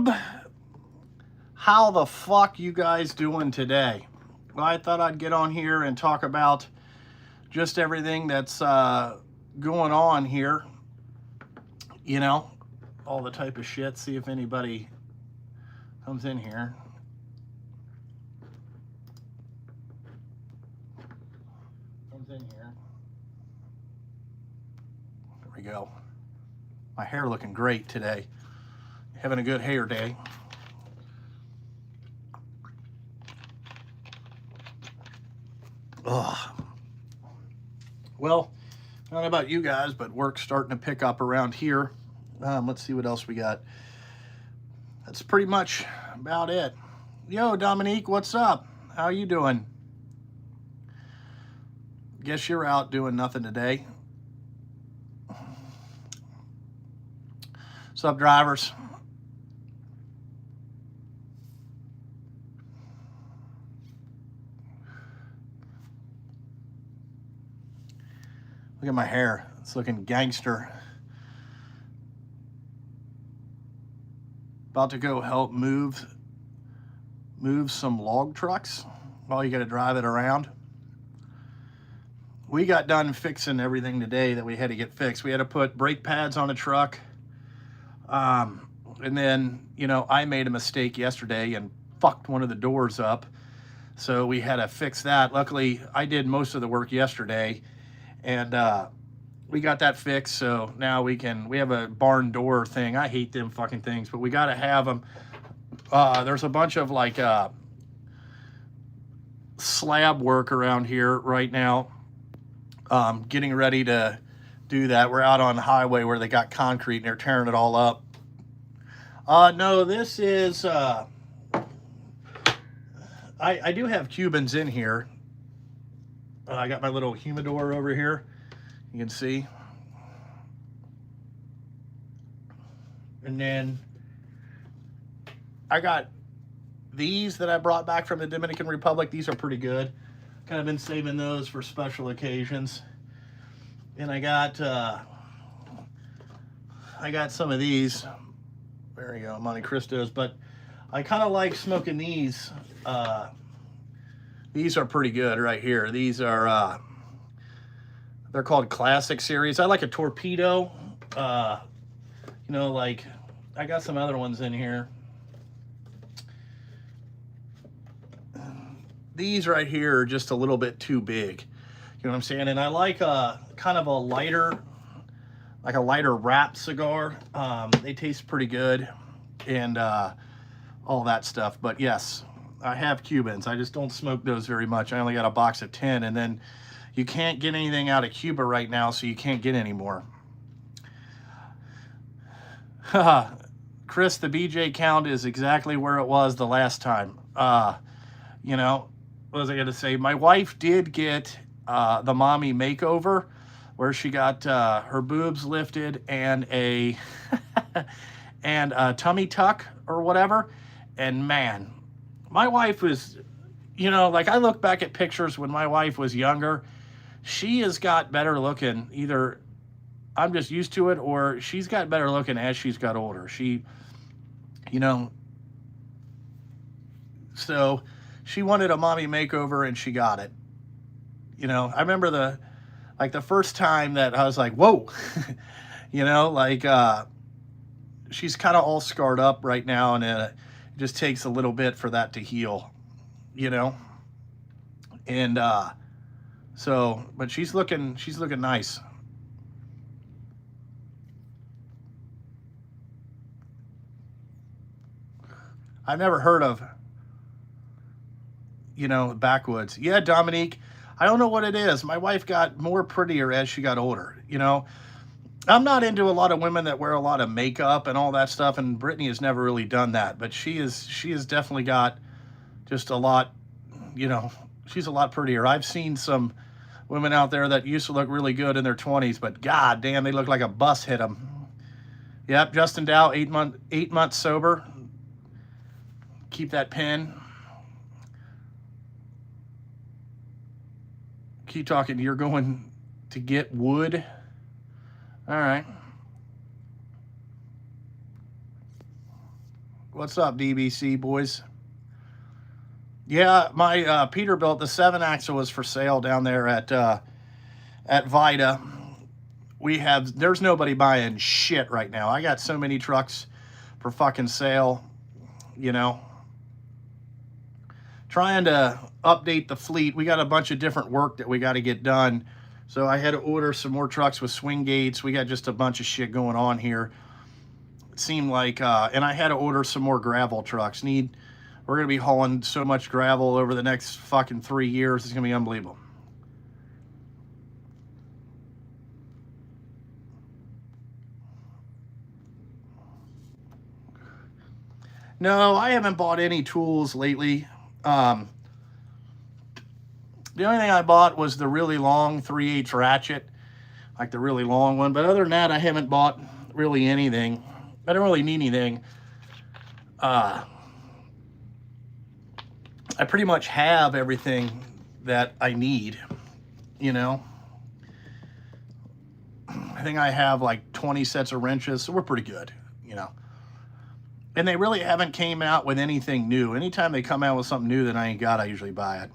YouTube, how the fuck you guys doing today? Well, I thought I'd get on here and talk about just everything that's going on here. You know, all the type of shit. See if anybody comes in here. Comes in here. There we go. My hair looking great today. Having a good hair day. Ugh. Well, I don't know about you guys, but work's starting to pick up around here. Let's see what else we got. That's pretty much about it. Yo, Dominique, what's up? How you doing? Guess you're out doing nothing today. What's up, drivers? Look at my hair. It's looking gangster. About to go help move some log trucks. Well, you got to drive it around. We got done fixing everything today that we had to get fixed. We had to put brake pads on a truck. And then, you know, I made a mistake yesterday and fucked one of the doors up. So we had to fix that. Luckily, I did most of the work yesterday. And we got that fixed, so now we have a barn door thing. I hate them fucking things, but we got to have them. There's a bunch of like slab work around here right now. Getting ready to do that. We're out on the highway where they got concrete and they're tearing it all up. No, this is, I do have Cubans in here. I got my little humidor over here. You can see. And then I got these that I brought back from the Dominican Republic. These are pretty good. Kind of been saving those for special occasions. And I got some of these. There you go, Monte Cristos. But I kind of like smoking these. These are pretty good right here. These are, they're called Classic Series. I like a Torpedo. You know, like, I got some other ones in here. These right here are just a little bit too big. You know what I'm saying? And I like a kind of a lighter, like a lighter wrap cigar. They taste pretty good and all that stuff. But yes, I have Cubans. I just don't smoke those very much. I only got a box of 10, and then you can't get anything out of Cuba right now, so you can't get any more. Chris, the BJ count is exactly where it was the last time. You know, what was I going to say? My wife did get the mommy makeover, where she got her boobs lifted and a and a tummy tuck or whatever. And man, my wife was, you know, like I look back at pictures when my wife was younger, she has got better looking. Either I'm just used to it, or she's got better looking as she's got older. She, you know, so she wanted a mommy makeover and she got it. You know, I remember the first time that I was like, whoa, you know, like, she's kind of all scarred up right now, and it just takes a little bit for that to heal, you know? And, so, but she's looking nice. I've never heard of, you know, backwoods. Yeah, Dominique, I don't know what it is. My wife got more prettier as she got older, you know? I'm not into a lot of women that wear a lot of makeup and all that stuff, and Brittany has never really done that, but she has definitely got just a lot, you know, she's a lot prettier. I've seen some women out there that used to look really good in their 20s, but god damn, they look like a bus hit them. Yep, Justin Dow, 8 months sober. Keep that pen. Keep talking. You're going to get wood. All right. What's up, DBC boys? Yeah, my Peterbilt, the 7-axle was for sale down there at Vida. There's nobody buying shit right now. I got so many trucks for fucking sale, you know. Trying to update the fleet. We got a bunch of different work that we got to get done. So I had to order some more trucks with swing gates. We got just a bunch of shit going on here. It seemed like, and I had to order some more gravel trucks. We're going to be hauling so much gravel over the next fucking 3 years. It's going to be unbelievable. No, I haven't bought any tools lately. The only thing I bought was the really long 3/8 ratchet, like the really long one. But other than that, I haven't bought really anything. I don't really need anything. I pretty much have everything that I need, you know. I think I have like 20 sets of wrenches, so we're pretty good, you know. And they really haven't came out with anything new. Anytime they come out with something new that I ain't got, I usually buy it.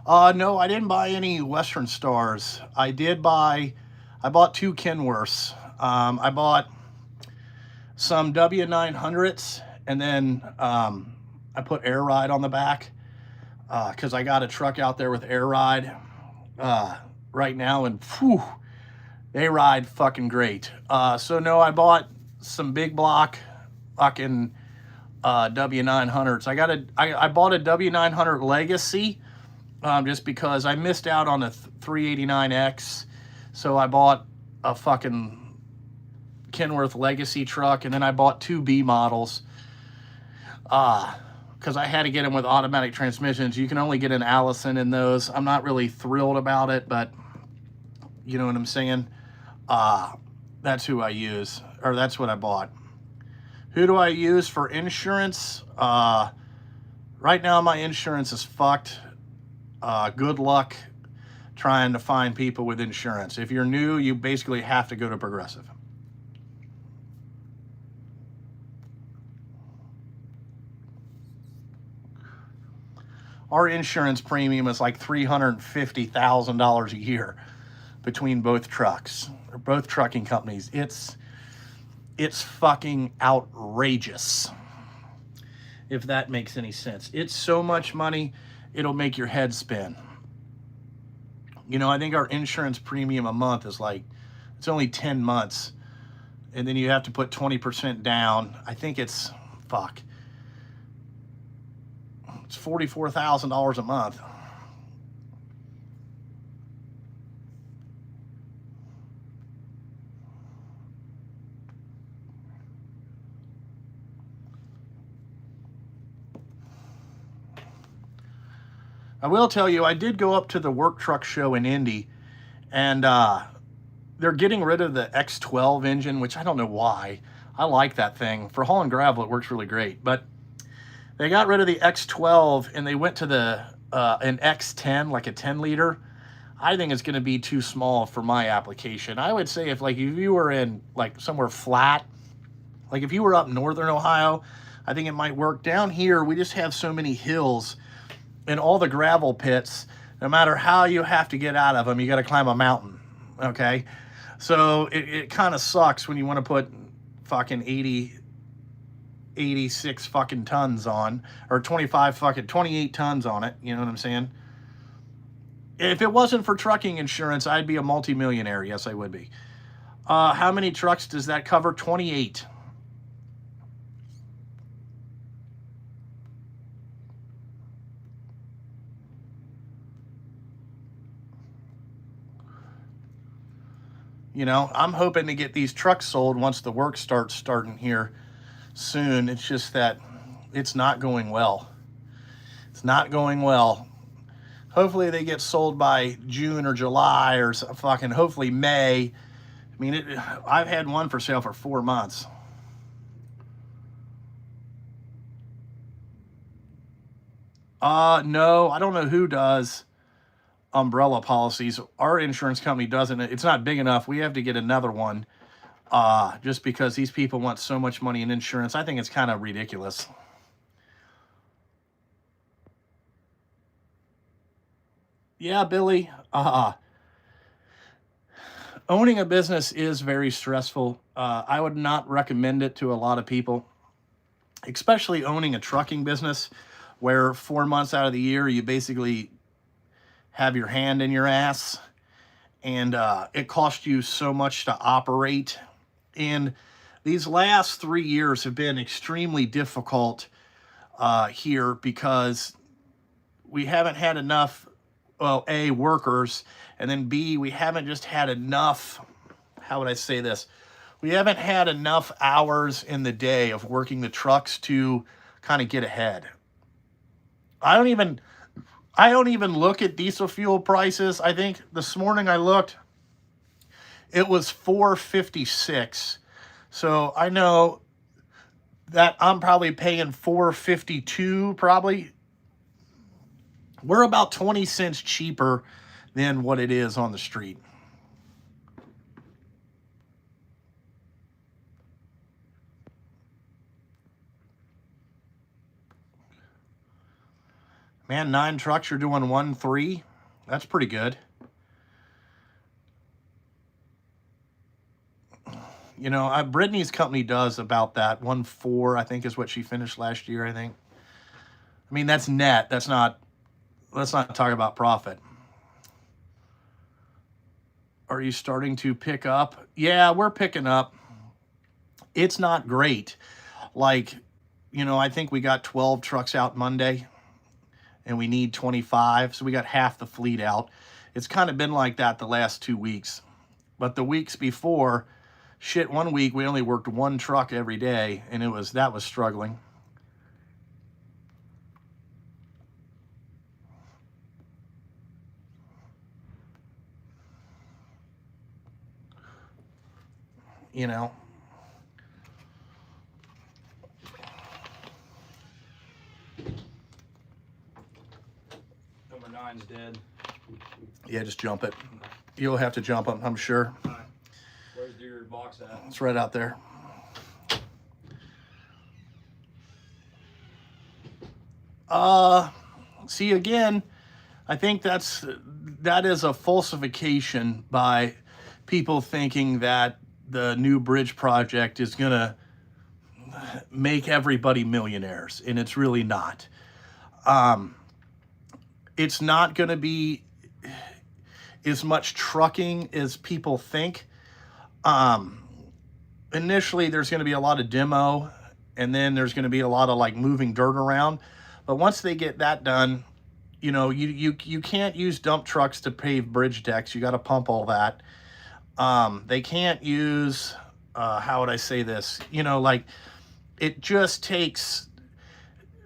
No, I didn't buy any Western Stars. I bought 2 Kenworths. I bought some W900s, and then I put Air Ride on the back because I got a truck out there with Air Ride right now, and whew, they ride fucking great. So no, I bought some big block fucking W900s. I bought a W900 Legacy just because I missed out on a 389X, so I bought a fucking Kenworth Legacy truck, and then I bought 2 B models because I had to get them with automatic transmissions. You can only get an Allison in those. I'm not really thrilled about it, but you know what I'm saying? That's who I use, or that's what I bought. Who do I use for insurance? Right now my insurance is fucked. Good luck trying to find people with insurance. If you're new, you basically have to go to Progressive. Our insurance premium is like $350,000 a year between both trucks, or both trucking companies. It's fucking outrageous, if that makes any sense. It's so much money, it'll make your head spin. You know, I think our insurance premium a month is like, it's only 10 months. And then you have to put 20% down. I think it's $44,000 a month. I will tell you, I did go up to the work truck show in Indy, and they're getting rid of the X12 engine, which I don't know why. I like that thing. For hauling gravel, it works really great. But they got rid of the X12, and they went to an X10, like a 10-liter. I think it's going to be too small for my application. I would say if you were in like somewhere flat, like if you were up northern Ohio, I think it might work. Down here, we just have so many hills. In all the gravel pits, no matter how you have to get out of them, you got to climb a mountain, okay? So it kind of sucks when you want to put fucking 86 fucking tons on, or 28 tons on it, you know what I'm saying? If it wasn't for trucking insurance, I'd be a multimillionaire. Yes, I would be. How many trucks does that cover? 28. You know, I'm hoping to get these trucks sold once the work starting here soon. It's just that it's not going well. It's not going well. Hopefully they get sold by June or July or fucking hopefully May. I mean, I've had one for sale for 4 months. No, I don't know who does umbrella policies. Our insurance company doesn't. It's not big enough. We have to get another one. Just because these people want so much money in insurance. I think it's kind of ridiculous. Yeah, Billy. Owning a business is very stressful. I would not recommend it to a lot of people, especially owning a trucking business where 4 months out of the year you basically have your hand in your ass, and it costs you so much to operate. And these last 3 years have been extremely difficult here because we haven't had enough, well, A, workers, and then B, we haven't just had enough, how would I say this? We haven't had enough hours in the day of working the trucks to kind of get ahead. I don't even look at diesel fuel prices. I think this morning I looked, it was 4.56. So I know that I'm probably paying 4.52 probably. We're about 20 cents cheaper than what it is on the street. Man, 9 trucks, you're doing 1.3. That's pretty good. You know, Brittany's company does about that 1.4, I think is what she finished last year, I think. I mean, that's net. Let's not talk about profit. Are you starting to pick up? Yeah, we're picking up. It's not great. Like, you know, I think we got 12 trucks out Monday and we need 25. So we got half the fleet out. It's kind of been like that the last 2 weeks. But the weeks before, shit, 1 week we only worked 1 truck every day, and that was struggling. You know. Number 9's dead. Yeah, just jump it. You'll have to jump them, I'm sure. All right. Where's your box at? It's right out there. See, again, I think that is a falsification by people thinking that the new bridge project is going to make everybody millionaires, and it's really not. It's not going to be as much trucking as people think. Initially, there's going to be a lot of demo, and then there's going to be a lot of like moving dirt around. But once they get that done, you know, you can't use dump trucks to pave bridge decks. You got to pump all that. They can't use, how would I say this? You know, like it just takes,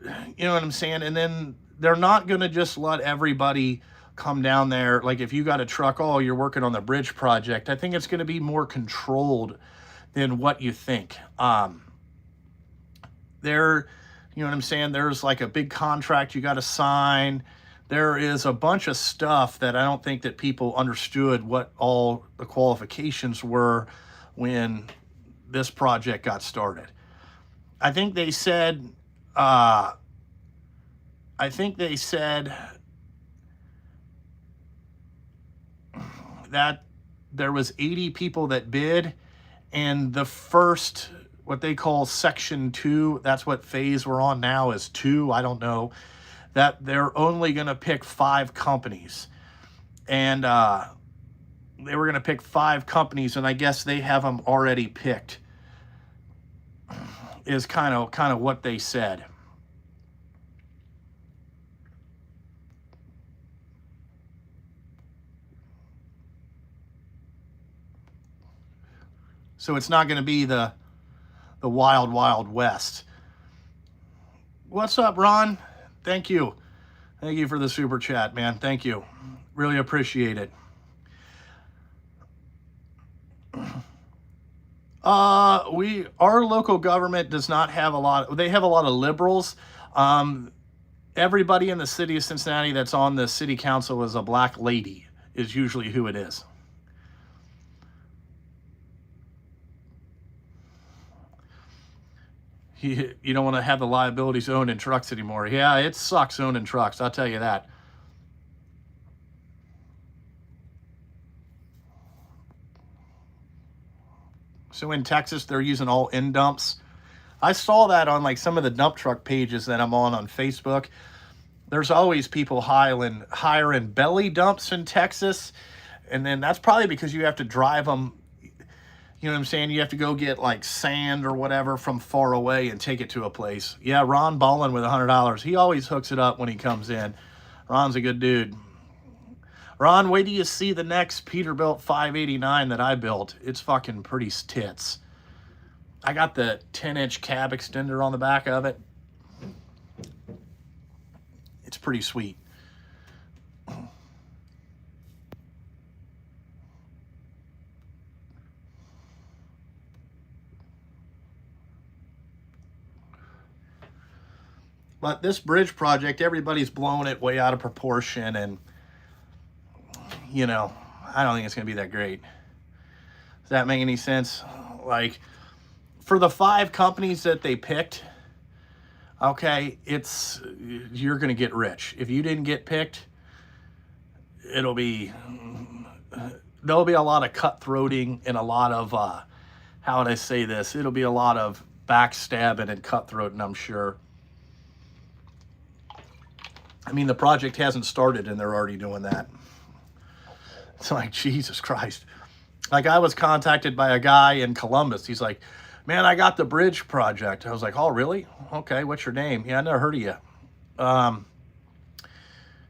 you know what I'm saying? And then they're not going to just let everybody come down there. Like if you got a truck, oh, you're working on the bridge project. I think it's going to be more controlled than what you think. You know what I'm saying? There's like a big contract you got to sign. There is a bunch of stuff that I don't think that people understood what all the qualifications were when this project got started. I think they said that there was 80 people that bid, and the first, what they call section 2, that's what phase we're on now, is 2, I don't know, that they're only going to pick 5 companies. And they were going to pick 5 companies, and I guess they have them already picked, is kind of what they said. So it's not going to be the wild, wild west. What's up, Ron? Thank you. Thank you for the super chat, man. Thank you. Really appreciate it. Our local government does not have a lot. They have a lot of liberals, and everybody in the city of Cincinnati that's on the city council is a black lady, is usually who it is. You don't want to have the liabilities owned in trucks anymore. Yeah, it sucks owning trucks, I'll tell you that. So in Texas, they're using all in dumps. I saw that on like some of the dump truck pages that I'm on Facebook. There's always people hiring belly dumps in Texas. And then that's probably because you have to drive them. You know what I'm saying? You have to go get like sand or whatever from far away and take it to a place. Yeah, Ron Ballin with $100. He always hooks it up when he comes in. Ron's a good dude. Ron, wait till you see the next Peterbilt 589 that I built. It's fucking pretty tits. I got the 10-inch cab extender on the back of it. It's pretty sweet. But this bridge project, everybody's blowing it way out of proportion, and you know, I don't think it's going to be that great. Does that make any sense? Like, for the 5 companies that they picked, okay, you're going to get rich. If you didn't get picked, there'll be a lot of cutthroating and a lot of, how would I say this? It'll be a lot of backstabbing and cutthroating, I'm sure. I mean, the project hasn't started and they're already doing that. It's like, Jesus Christ. Like, I was contacted by a guy in Columbus. He's like, man, I got the bridge project. I was like, oh, really? Okay, what's your name? Yeah, I never heard of you.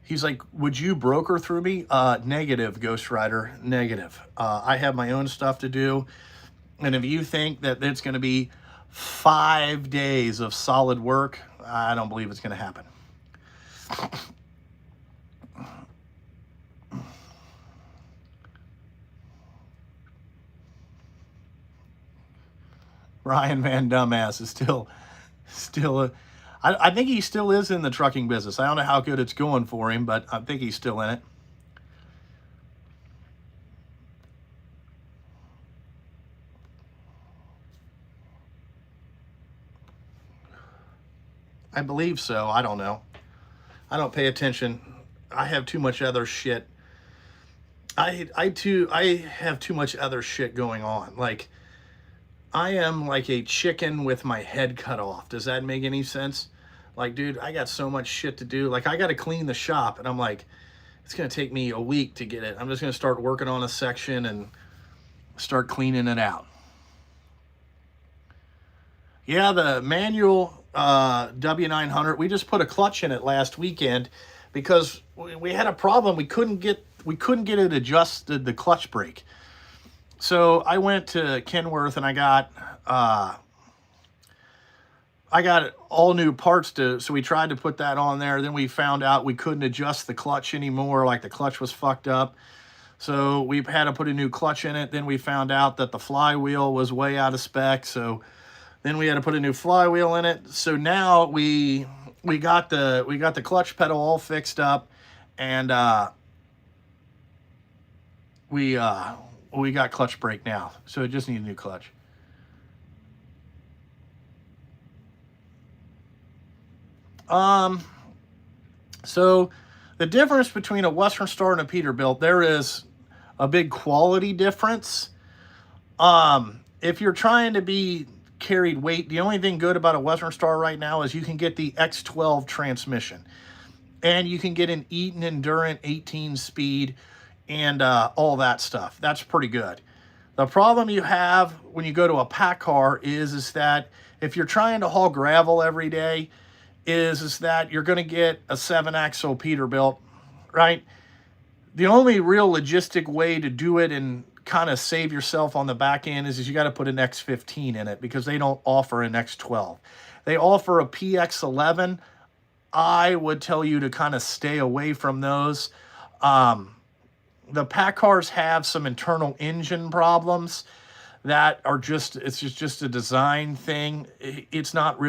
He's like, would you broker through me? Negative, Ghost Rider, negative. I have my own stuff to do. And if you think that it's going to be 5 days of solid work, I don't believe it's going to happen. Ryan Van Dumbass is still I think he still is in the trucking business. I don't know how good it's going for him, but I think he's still in it. I believe so. I don't know. I don't pay attention. I have too much other shit. I have too much other shit going on. Like, I am like a chicken with my head cut off. Does that make any sense? Like, dude, I got so much shit to do. Like, I got to clean the shop, and I'm like, it's going to take me a week to get it. I'm just going to start working on a section and start cleaning it out. Yeah, the manual W900, we just put a clutch in it last weekend because we had a problem. We couldn't get it adjusted, the clutch brake. So I went to Kenworth and I got all new parts so we tried to put that on there. Then we found out we couldn't adjust the clutch anymore. Like, the clutch was fucked up. So we had to put a new clutch in it. Then we found out that the flywheel was way out of spec. So then we had to put a new flywheel in it. So now we got the clutch pedal all fixed up, and we got clutch brake now. So it just needs a new clutch. So the difference between a Western Star and a Peterbilt, there is a big quality difference. If you're trying to be carried weight, the only thing good about a Western Star right now is you can get the X12 transmission, and you can get an Eaton Endurant 18 speed and all that stuff. That's pretty good. The problem you have when you go to a pack car is that if you're trying to haul gravel every day, is that you're going to get a 7-axle Peterbilt, right? The only real logistic way to do it and kind of save yourself on the back end is you got to put an X15 in it, because they don't offer an X12. They offer a PX11. I would tell you to kind of stay away from those. The pack cars have some internal engine problems that are just a design thing. It's not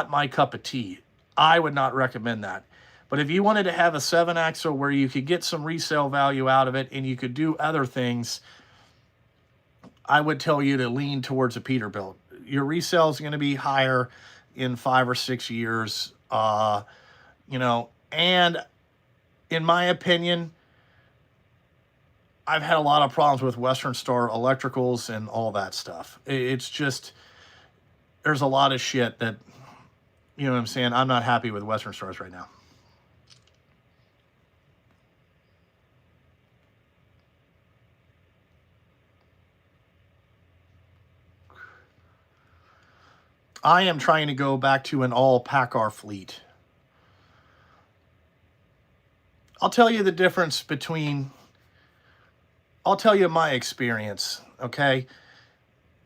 my cup of tea. I would not recommend that. But if you wanted to have a 7-axle where you could get some resale value out of it and you could do other things, I would tell you to lean towards a Peterbilt. Your resale is going to be higher in 5 or 6 years, you know, and in my opinion, I've had a lot of problems with Western Star electricals and all that stuff. It's just, there's a lot of shit that, you know what I'm saying? I'm not happy with Western Stars right now. I am trying to go back to an all PACCAR fleet. I'll tell you the difference between, I'll tell you my experience, okay?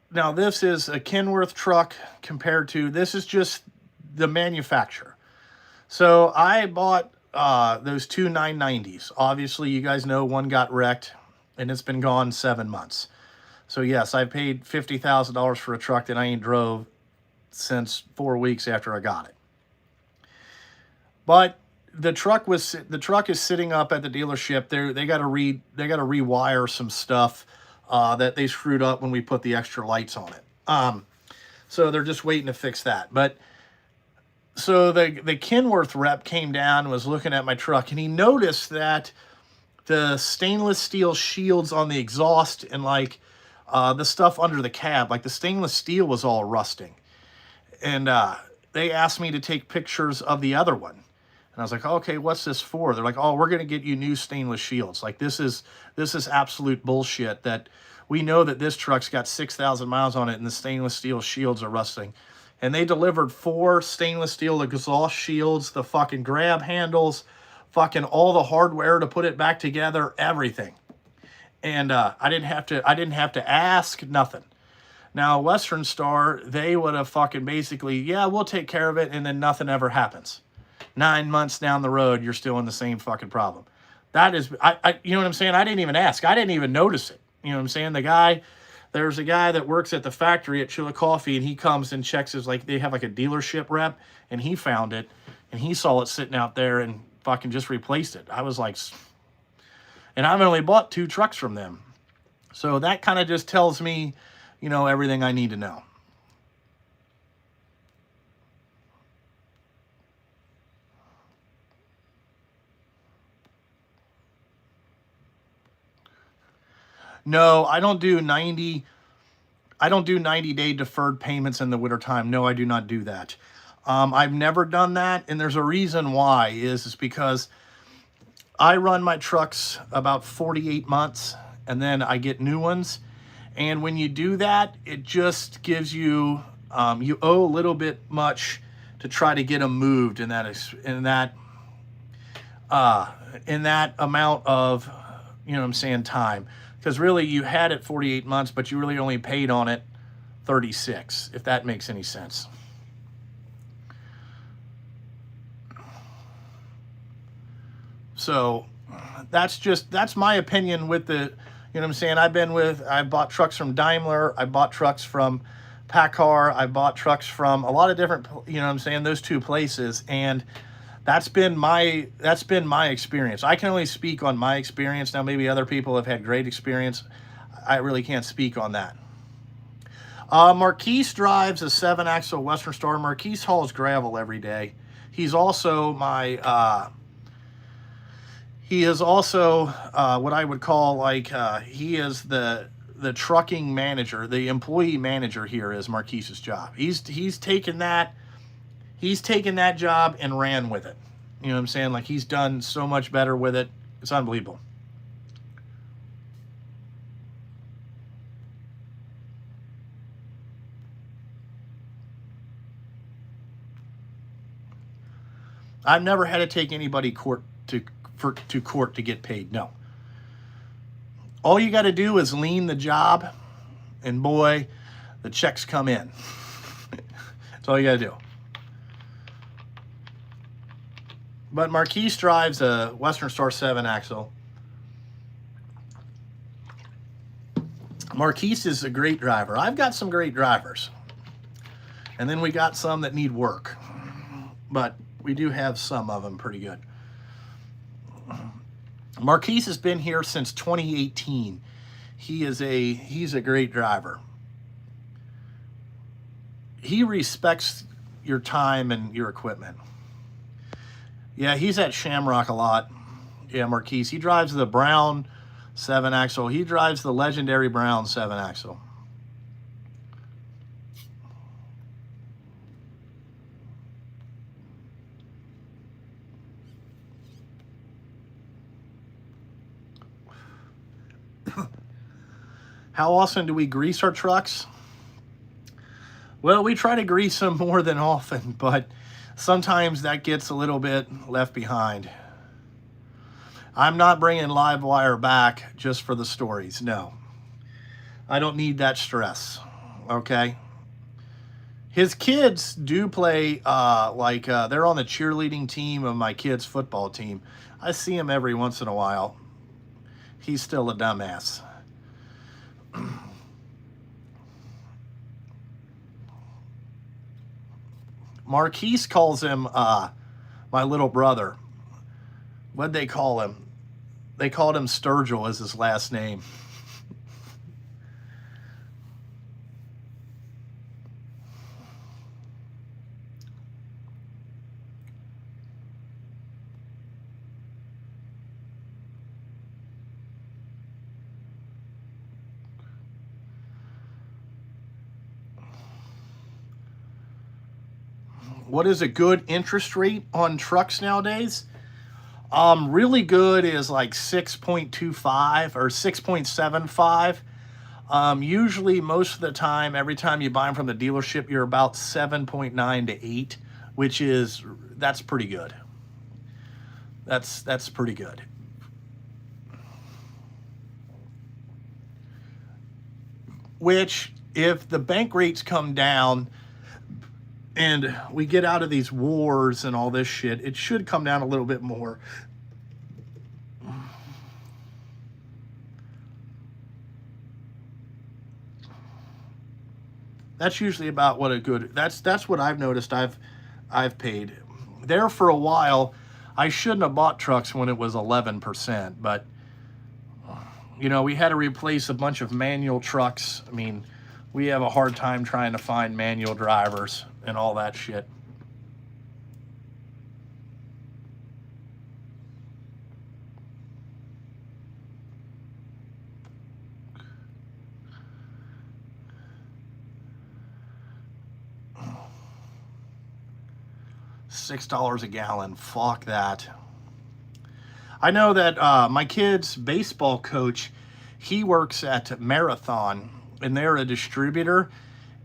Now, this is a Kenworth truck compared to, this is just the manufacturer. So I bought those two 990s. Obviously, you guys know one got wrecked, and it's been gone 7 months. So yes, I paid $50,000 for a truck that I ain't drove since 4 weeks after I got it. But the truck is sitting up at the dealership. They got to rewire some stuff that they screwed up when we put the extra lights on it. So they're just waiting to fix that. But so the Kenworth rep came down and was looking at my truck, and he noticed that the stainless steel shields on the exhaust and like the stuff under the cab, like the stainless steel was all rusting. And they asked me to take pictures of the other one. And I was like, okay, what's this for? They're like, oh, we're going to get you new stainless shields. Like, this is absolute bullshit that we know that this truck's got 6,000 miles on it and the stainless steel shields are rusting. And they delivered 4 stainless steel exhaust shields, the fucking grab handles, fucking all the hardware to put it back together, everything. And I didn't have to ask, nothing. Now, Western Star, they would have fucking basically, yeah, we'll take care of it, and then nothing ever happens. 9 months down the road, you're still in the same fucking problem. That is, you know what I'm saying? I didn't even ask. I didn't even notice it. You know what I'm saying? There's a guy that works at the factory at Chilla Coffee, and he comes and checks his, like, they have like a dealership rep, and he found it, and he saw it sitting out there and fucking just replaced it. I was like, and I've only bought 2 trucks from them. So that kind of just tells me, you know, everything I need to know. No, I don't do 90-day deferred payments in the wintertime. No, I do not do that. I've never done that, and there's a reason why, is because I run my trucks about 48 months, and then I get new ones. And when you do that, it just gives you, you owe a little bit much to try to get them moved in that amount of, you know what I'm saying, time. Because really, you had it 48 months, but you really only paid on it 36, if that makes any sense. So that's my opinion with the, you know what I'm saying? I bought trucks from Daimler. I bought trucks from PACCAR. I bought trucks from a lot of different, you know what I'm saying, those 2 places. And that's been my experience. I can only speak on my experience. Now, maybe other people have had great experience. I really can't speak on that. Marquise drives a 7-axle Western Star. Marquise hauls gravel every day. He's also he is also what I would call like, he is the trucking manager, the employee manager here is Marquise's job. He's taken that job and ran with it. You know what I'm saying? Like, he's done so much better with it. It's unbelievable. I've never had to take anybody to court to get paid. No. All you got to do is lean the job, and boy, the checks come in. That's all you got to do. But Marquise drives a Western Star 7-axle. Marquise is a great driver. I've got some great drivers. And then we got some that need work. But We do have some of them pretty good. Marquise has been here since 2018. He's a great driver. He respects your time and your equipment. Yeah, he's at Shamrock a lot. Yeah, Marquise. He drives the Brown 7-axle. He drives the legendary Brown 7-axle. How often do we grease our trucks? Well, we try to grease them more than often, but sometimes that gets a little bit left behind. I'm not bringing live wire back just for the stories. No, I don't need that stress. Okay. His kids do play, they're on the cheerleading team of my kids' football team. I see him every once in a while. He's still a dumbass. Marquise calls him my little brother. What'd they call him? They called him Sturgill as his last name. What is a good interest rate on trucks nowadays? Really good is like 6.25 or 6.75. Usually most of the time, every time you buy them from the dealership, you're about 7.9 to 8, that's pretty good. That's pretty good. Which, if the bank rates come down and we get out of these wars and all this shit, it should come down a little bit more. That's usually about what a good, that's what I've noticed I've paid. There for a while, I shouldn't have bought trucks when it was 11%, but you know, we had to replace a bunch of manual trucks. I mean, we have a hard time trying to find manual drivers and all that shit. $6 a gallon. Fuck that. I know that my kid's baseball coach, he works at Marathon, and they're a distributor.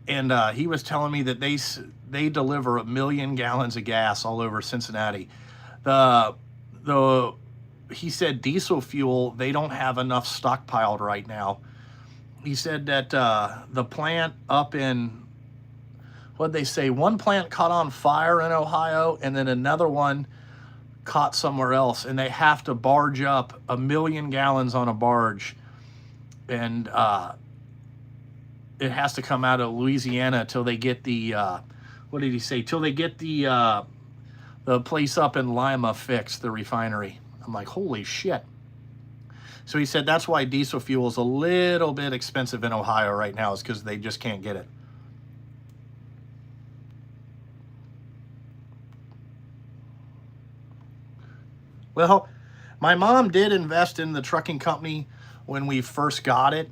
And he was telling me that they deliver 1 million gallons of gas all over Cincinnati. He said diesel fuel, they don't have enough stockpiled right now. He said that the plant up in, what'd they say, one plant caught on fire in Ohio, and then another one caught somewhere else, and they have to barge up 1 million gallons on a barge, and it has to come out of Louisiana till they get the what did he say? Till they get the place up in Lima fixed, the refinery. I'm like, holy shit. So he said that's why diesel fuel is a little bit expensive in Ohio right now, is because they just can't get it. Well, my mom did invest in the trucking company when we first got it.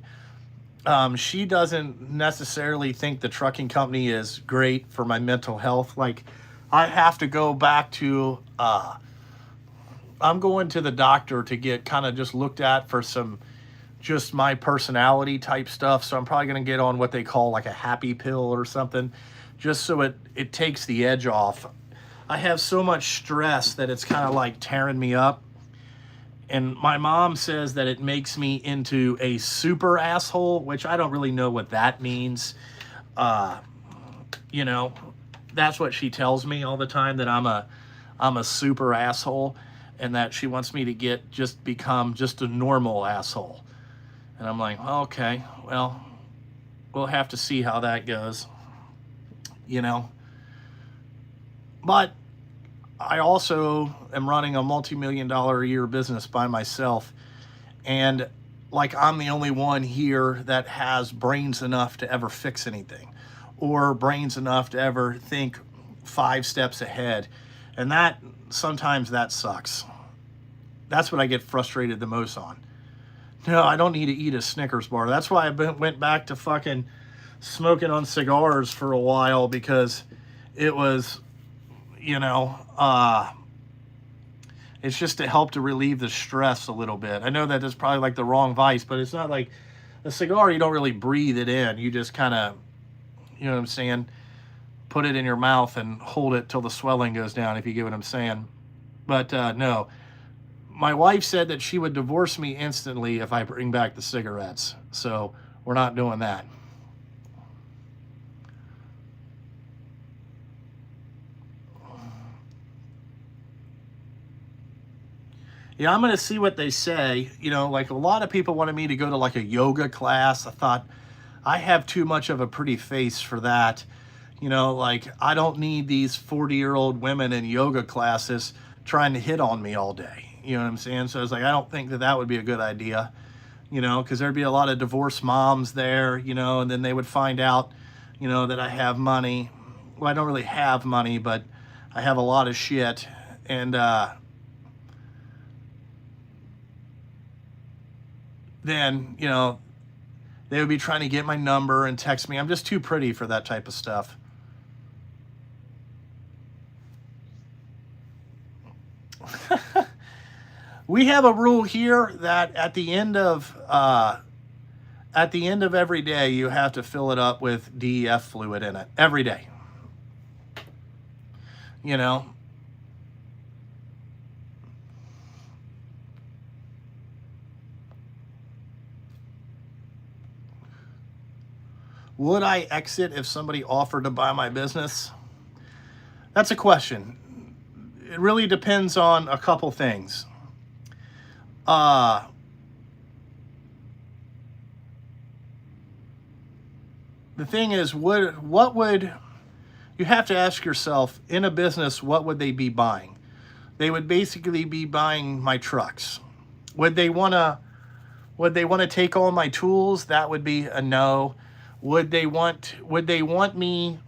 She doesn't necessarily think the trucking company is great for my mental health. Like, I have to go back to, I'm going to the doctor to get kind of just looked at for some, just my personality type stuff. So I'm probably going to get on what they call like a happy pill or something, just so it takes the edge off. I have so much stress that it's kind of like tearing me up. And my mom says that it makes me into a super asshole, which I don't really know what that means. You know, that's what she tells me all the time, that I'm a super asshole, and that she wants me to become just a normal asshole. And I'm like, okay, well, we'll have to see how that goes, you know. But I also am running a multi-million dollar a year business by myself. And like I'm the only one here that has brains enough to ever fix anything or brains enough to ever think 5 steps ahead. And that sometimes that sucks. That's what I get frustrated the most on. No, I don't need to eat a Snickers bar. That's why went back to fucking smoking on cigars for a while, because it was, you know, it's just to help to relieve the stress a little bit. I know that is probably like the wrong vice, but it's not like a cigar. You don't really breathe it in. You just kind of, you know what I'm saying, put it in your mouth and hold it till the swelling goes down, if you get what I'm saying. But no, my wife said that she would divorce me instantly if I bring back the cigarettes. So we're not doing that. Yeah, I'm going to see what they say. You know, like a lot of people wanted me to go to like a yoga class. I thought I have too much of a pretty face for that. You know, like I don't need these 40-year-old women in yoga classes trying to hit on me all day. You know what I'm saying? So I was like, I don't think that that would be a good idea, you know, because there'd be a lot of divorced moms there, you know, and then they would find out, you know, that I have money. Well, I don't really have money, but I have a lot of shit. And then, you know, they would be trying to get my number and text me. I'm just too pretty for that type of stuff. We have a rule here that at the end of every day, you have to fill it up with DEF fluid in it every day. You know, would I exit if somebody offered to buy my business? That's a question. It really depends on a couple things. The thing is, what would you have to ask yourself in a business? What would they be buying? They would basically be buying my trucks. Would they want to take all my tools? That would be a no. Would they want me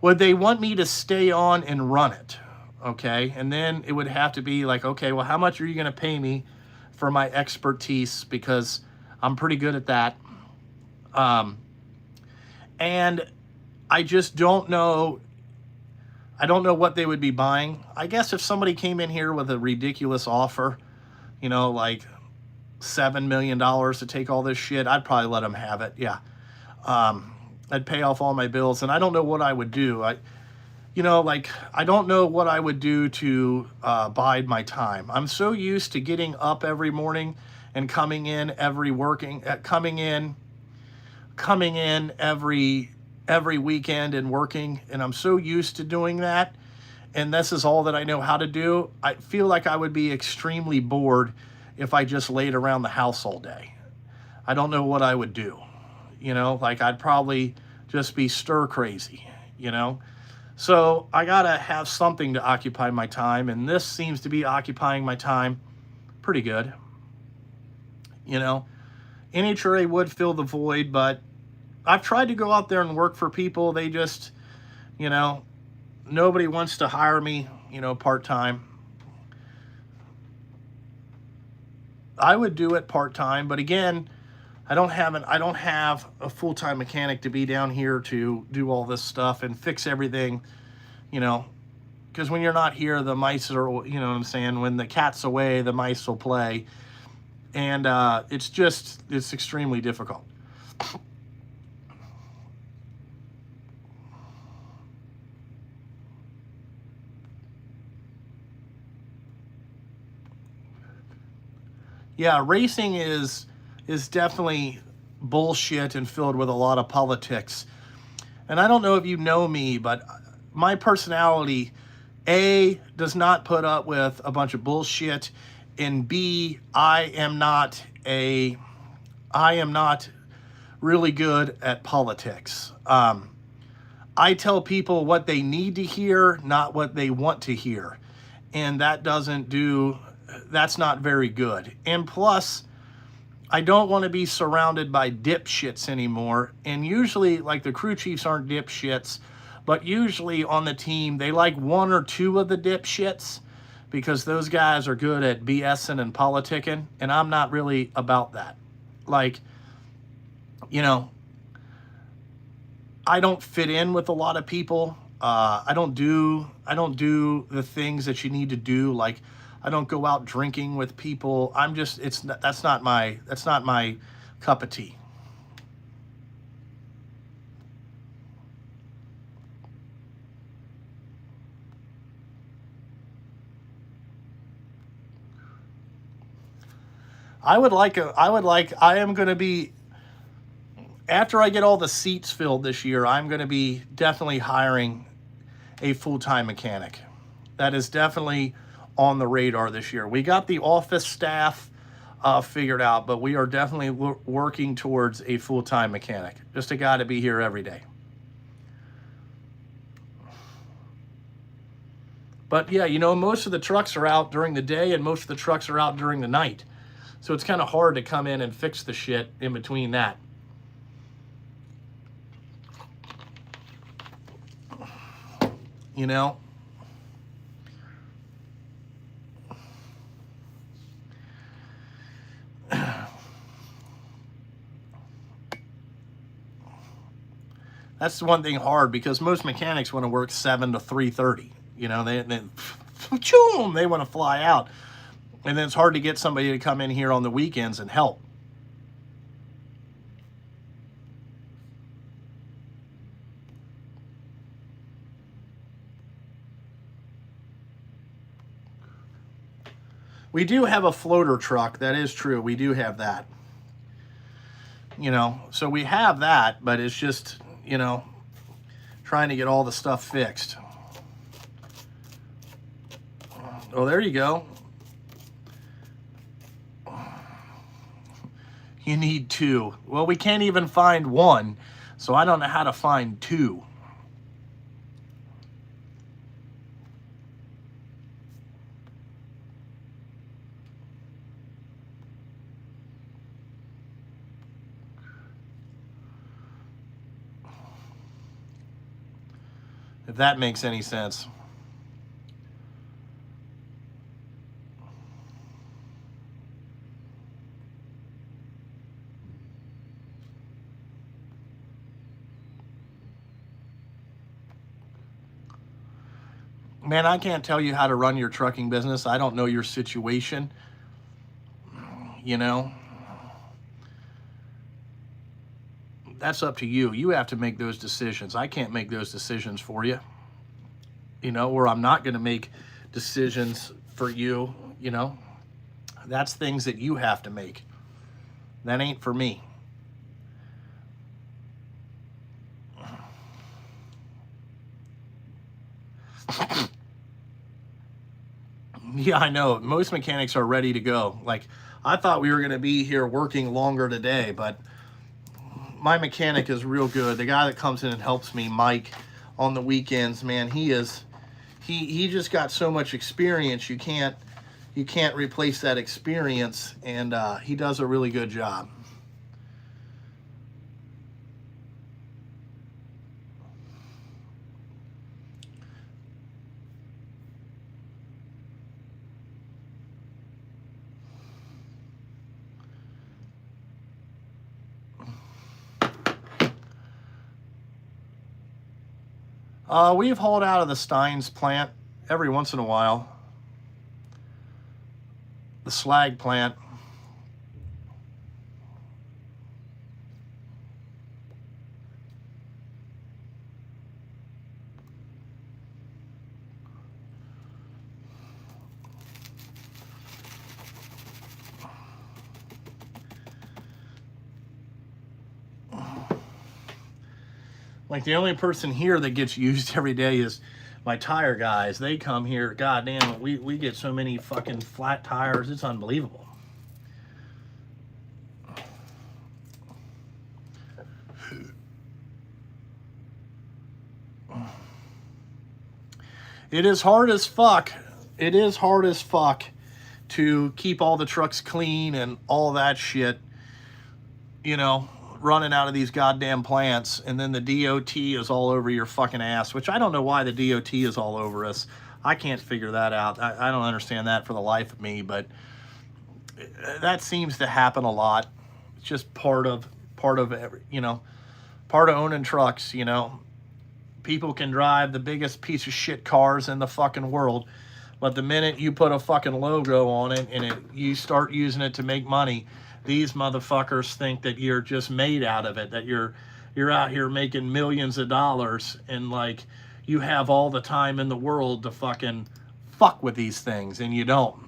to stay on and run it? Okay. And then it would have to be like, okay, well, how much are you going to pay me for my expertise? Because I'm pretty good at that. And I just don't know. I don't know what they would be buying. I guess if somebody came in here with a ridiculous offer, you know, like $7 million to take all this shit, I'd probably let them have it. Yeah. I'd pay off all my bills, and I don't know what I would do. I don't know what I would do to bide my time. I'm so used to getting up every morning and coming in every weekend and working, and I'm so used to doing that, and this is all that I know how to do. I feel like I would be extremely bored if I just laid around the house all day. I don't know what I would do. You know, like I'd probably just be stir crazy, you know? So I gotta have something to occupy my time, and this seems to be occupying my time pretty good. You know, NHRA would fill the void, but I've tried to go out there and work for people. They just, you know, nobody wants to hire me, you know, part-time. I would do it part-time, but again, I don't have a full-time mechanic to be down here to do all this stuff and fix everything, you know, because when you're not here, the mice are, you know what I'm saying, when the cat's away, the mice will play, and it's extremely difficult. Yeah, racing is definitely bullshit and filled with a lot of politics. And I don't know if you know me, but my personality, A, does not put up with a bunch of bullshit, and B, I am not really good at politics. I tell people what they need to hear, not what they want to hear. And that's not very good. And plus, I don't want to be surrounded by dipshits anymore. And usually, like, the crew chiefs aren't dipshits, but usually on the team, they like one or two of the dipshits because those guys are good at BSing and politicking. And I'm not really about that. Like, you know, I don't fit in with a lot of people. I don't do the things that you need to do. Like, I don't go out drinking with people. That's not my cup of tea. I am going to be, after I get all the seats filled this year, I'm going to be definitely hiring a full-time mechanic. That is definitely on the radar this year. We got the office staff figured out, but we are definitely working towards a full-time mechanic. Just a guy to be here every day. But yeah, you know, most of the trucks are out during the day and most of the trucks are out during the night. So it's kind of hard to come in and fix the shit in between that. You know? That's the one thing hard, because most mechanics want to work 7 to 3:30. You know, they want to fly out. And then it's hard to get somebody to come in here on the weekends and help. We do have a floater truck. That is true. We do have that. You know, so we have that, but it's just, you know, trying to get all the stuff fixed. Oh, there you go. You need 2. Well, we can't even find 1, so I don't know how to find 2. If that makes any sense. Man, I can't tell you how to run your trucking business. I don't know your situation. You know? That's up to you. You have to make those decisions. I can't make those decisions for you. You know, or I'm not going to make decisions for you, you know? That's things that you have to make. That ain't for me. Yeah, I know. Most mechanics are ready to go. Like, I thought we were going to be here working longer today, but my mechanic is real good. The guy that comes in and helps me, Mike, on the weekends, man, he just got so much experience. You can't replace that experience, and he does a really good job. We've hauled out of the Steins plant every once in a while. The slag plant. Like, the only person here that gets used every day is my tire guys. They come here. God damn, we get so many fucking flat tires. It's unbelievable. It is hard as fuck. It is hard as fuck to keep all the trucks clean and all that shit, you know, running out of these goddamn plants. And then the DOT is all over your fucking ass, which I don't know why the DOT is all over us. I can't figure that out. I don't understand that for the life of me, but that seems to happen a lot. It's just part of every, you know, part of owning trucks, you know. People can drive the biggest piece of shit cars in the fucking world, but the minute you put a fucking logo on it and you start using it to make money, these motherfuckers think that you're just made out of it, that you're out here making millions of dollars, and like you have all the time in the world to fucking fuck with these things, and you don't.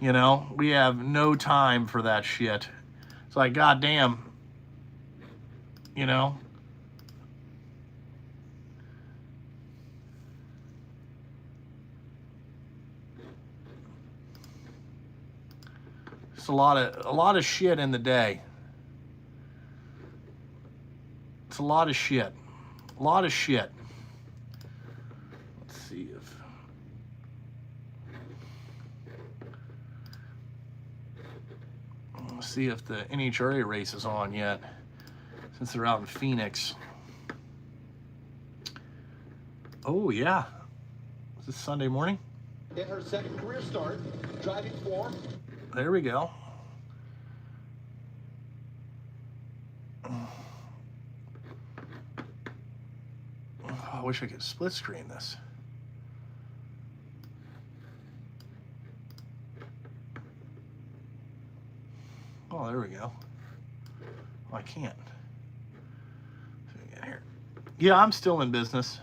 You know, we have no time for that shit. It's like, goddamn, you know. It's a lot of shit in the day. It's a lot of shit. A lot of shit. Let's see if the NHRA race is on yet, since they're out in Phoenix. Oh yeah. Is this Sunday morning? In her second career start, driving for. There we go. I wish I could split screen this. Oh, there we go. Oh, I can't. Here. Yeah, I'm still in business.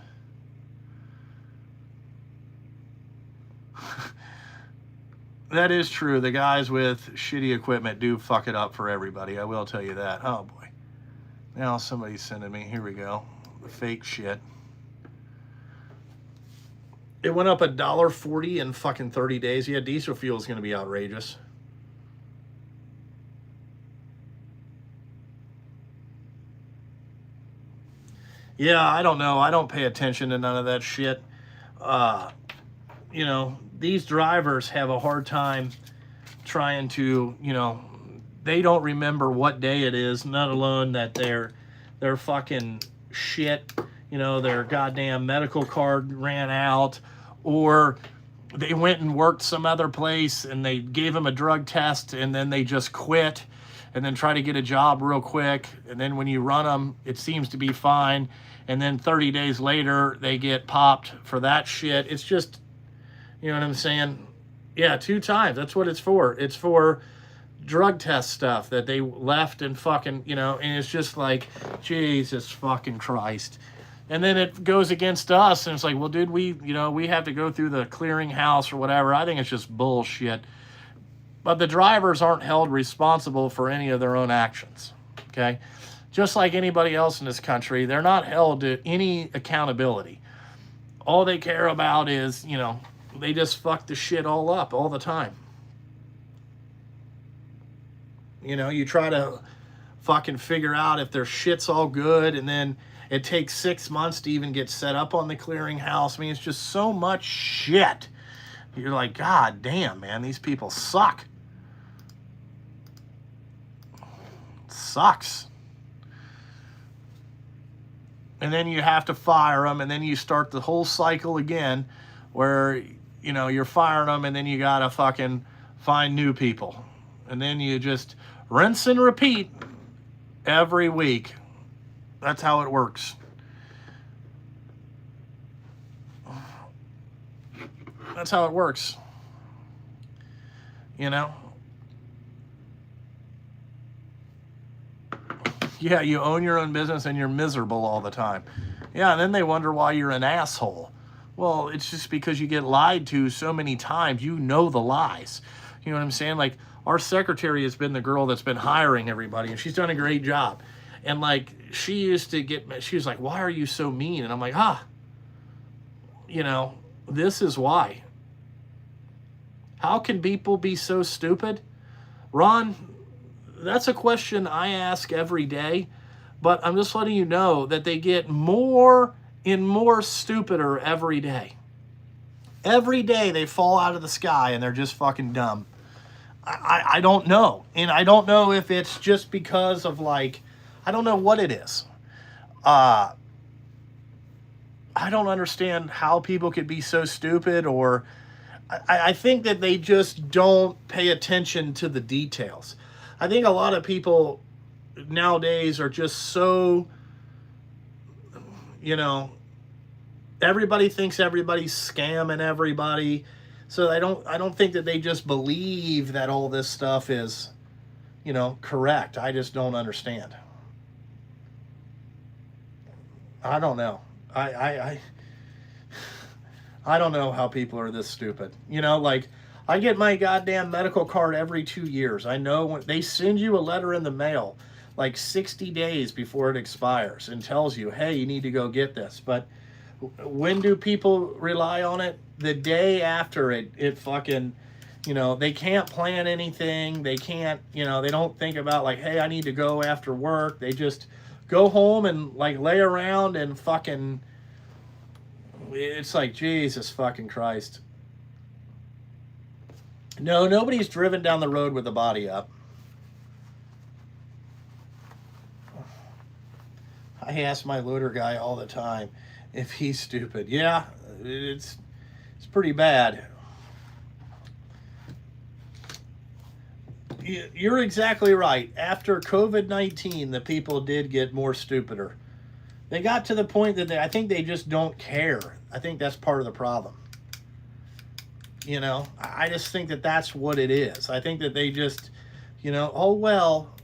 That is true. The guys with shitty equipment do fuck it up for everybody. I will tell you that. Oh, boy. Now somebody's sending me. Here we go. The fake shit. It went up $1.40 in fucking 30 days. Yeah, diesel fuel is going to be outrageous. Yeah, I don't know. I don't pay attention to none of that shit. You know, these drivers have a hard time trying to, you know, they don't remember what day it is, not alone that their fucking shit, you know, their goddamn medical card ran out, or they went and worked some other place and they gave them a drug test and then they just quit and then try to get a job real quick. And then when you run them, it seems to be fine. And then 30 days later, they get popped for that shit. It's just, you know what I'm saying? Yeah, 2 times. That's what it's for. It's for drug test stuff that they left and fucking, you know, and it's just like, Jesus fucking Christ. And then it goes against us, and it's like, well, dude, we have to go through the clearinghouse or whatever. I think it's just bullshit. But the drivers aren't held responsible for any of their own actions, okay? Just like anybody else in this country, they're not held to any accountability. All they care about is, you know, they just fuck the shit all up all the time. You know, you try to fucking figure out if their shit's all good, and then it takes 6 months to even get set up on the clearinghouse. I mean, it's just so much shit. You're like, God damn, man, these people suck. It sucks. And then you have to fire them, and then you start the whole cycle again where, you know, you're firing them, and then you gotta fucking find new people. And then you just rinse and repeat every week. That's how it works. That's how it works. You know? Yeah, you own your own business and you're miserable all the time. Yeah, and then they wonder why you're an asshole. Well, it's just because you get lied to so many times. You know the lies. You know what I'm saying? Like, our secretary has been the girl that's been hiring everybody, and she's done a great job. And, like, she used to get, she was like, why are you so mean? And I'm like, you know, this is why. How can people be so stupid? Ron, that's a question I ask every day, but I'm just letting you know that they get more in more stupider every day. Every day they fall out of the sky and they're just fucking dumb. I don't know. And I don't know if it's just because of like, I don't know what it is. I don't understand how people could be so stupid, or I think that they just don't pay attention to the details. I think a lot of people nowadays are just so, you know, everybody thinks everybody's scamming everybody. So I don't think that they just believe that all this stuff is, you know, correct. I just don't understand. I don't know. I don't know how people are this stupid. You know, like I get my goddamn medical card every 2 years. I know when they send you a letter in the mail like 60 days before it expires and tells you, hey, you need to go get this. But when do people rely on it? The day after it fucking, you know, they can't plan anything. They can't, you know, they don't think about like, hey, I need to go after work. They just go home and like lay around and fucking, it's like, Jesus fucking Christ. No, nobody's driven down the road with the body up. I ask my loader guy all the time if he's stupid. Yeah, it's pretty bad. You're exactly right. After COVID-19, the people did get more stupider. They got to the point that I think they just don't care. I think that's part of the problem. You know, I just think that that's what it is. I think that they just, you know, oh, well,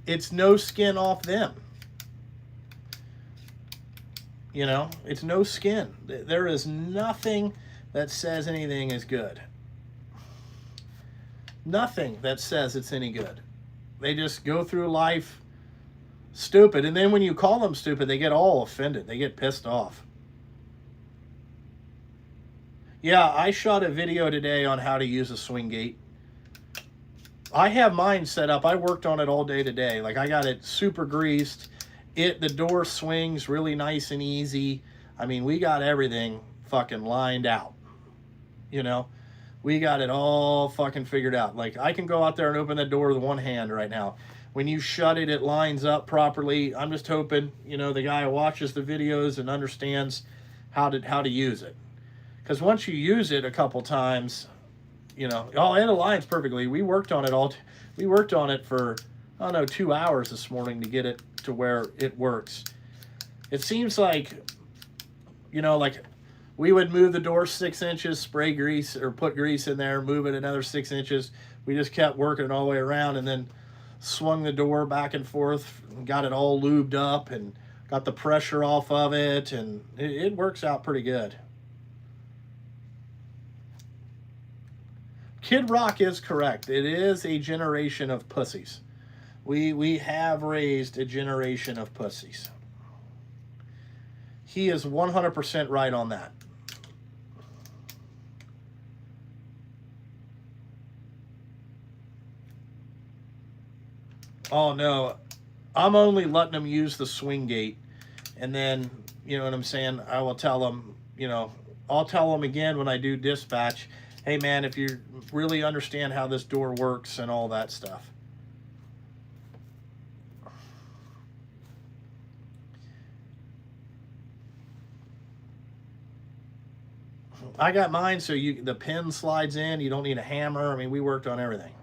it's no skin off them. You know, it's no skin. There is nothing that says anything is good. Nothing that says it's any good. They just go through life stupid. And then when you call them stupid, they get all offended. They get pissed off. Yeah, I shot a video today on how to use a swing gate. I have mine set up. I worked on it all day today. Like I got it super greased. The door swings really nice and easy. I mean, we got everything fucking lined out. You know, we got it all fucking figured out. Like I can go out there and open that door with one hand right now. When you shut it, it lines up properly. I'm just hoping, you know, the guy watches the videos and understands how to use it. Because once you use it a couple times, you know, oh, and it aligns perfectly. We worked on it we worked on it for, I don't know, 2 hours this morning to get it to where it works. It seems like, you know, like we would move the door 6 inches, spray grease or put grease in there, move it another 6 inches. We just kept working it all the way around and then swung the door back and forth, and got it all lubed up and got the pressure off of it, and it works out pretty good. Kid Rock is correct. It is a generation of pussies. We have raised a generation of pussies. He is 100% right on that. Oh no, I'm only letting them use the swing gate, and then, you know what I'm saying, I will tell them, you know, I'll tell them again when I do dispatch, hey man, if you really understand how this door works and all that stuff. I got mine so the pin slides in, you don't need a hammer. I mean, we worked on everything.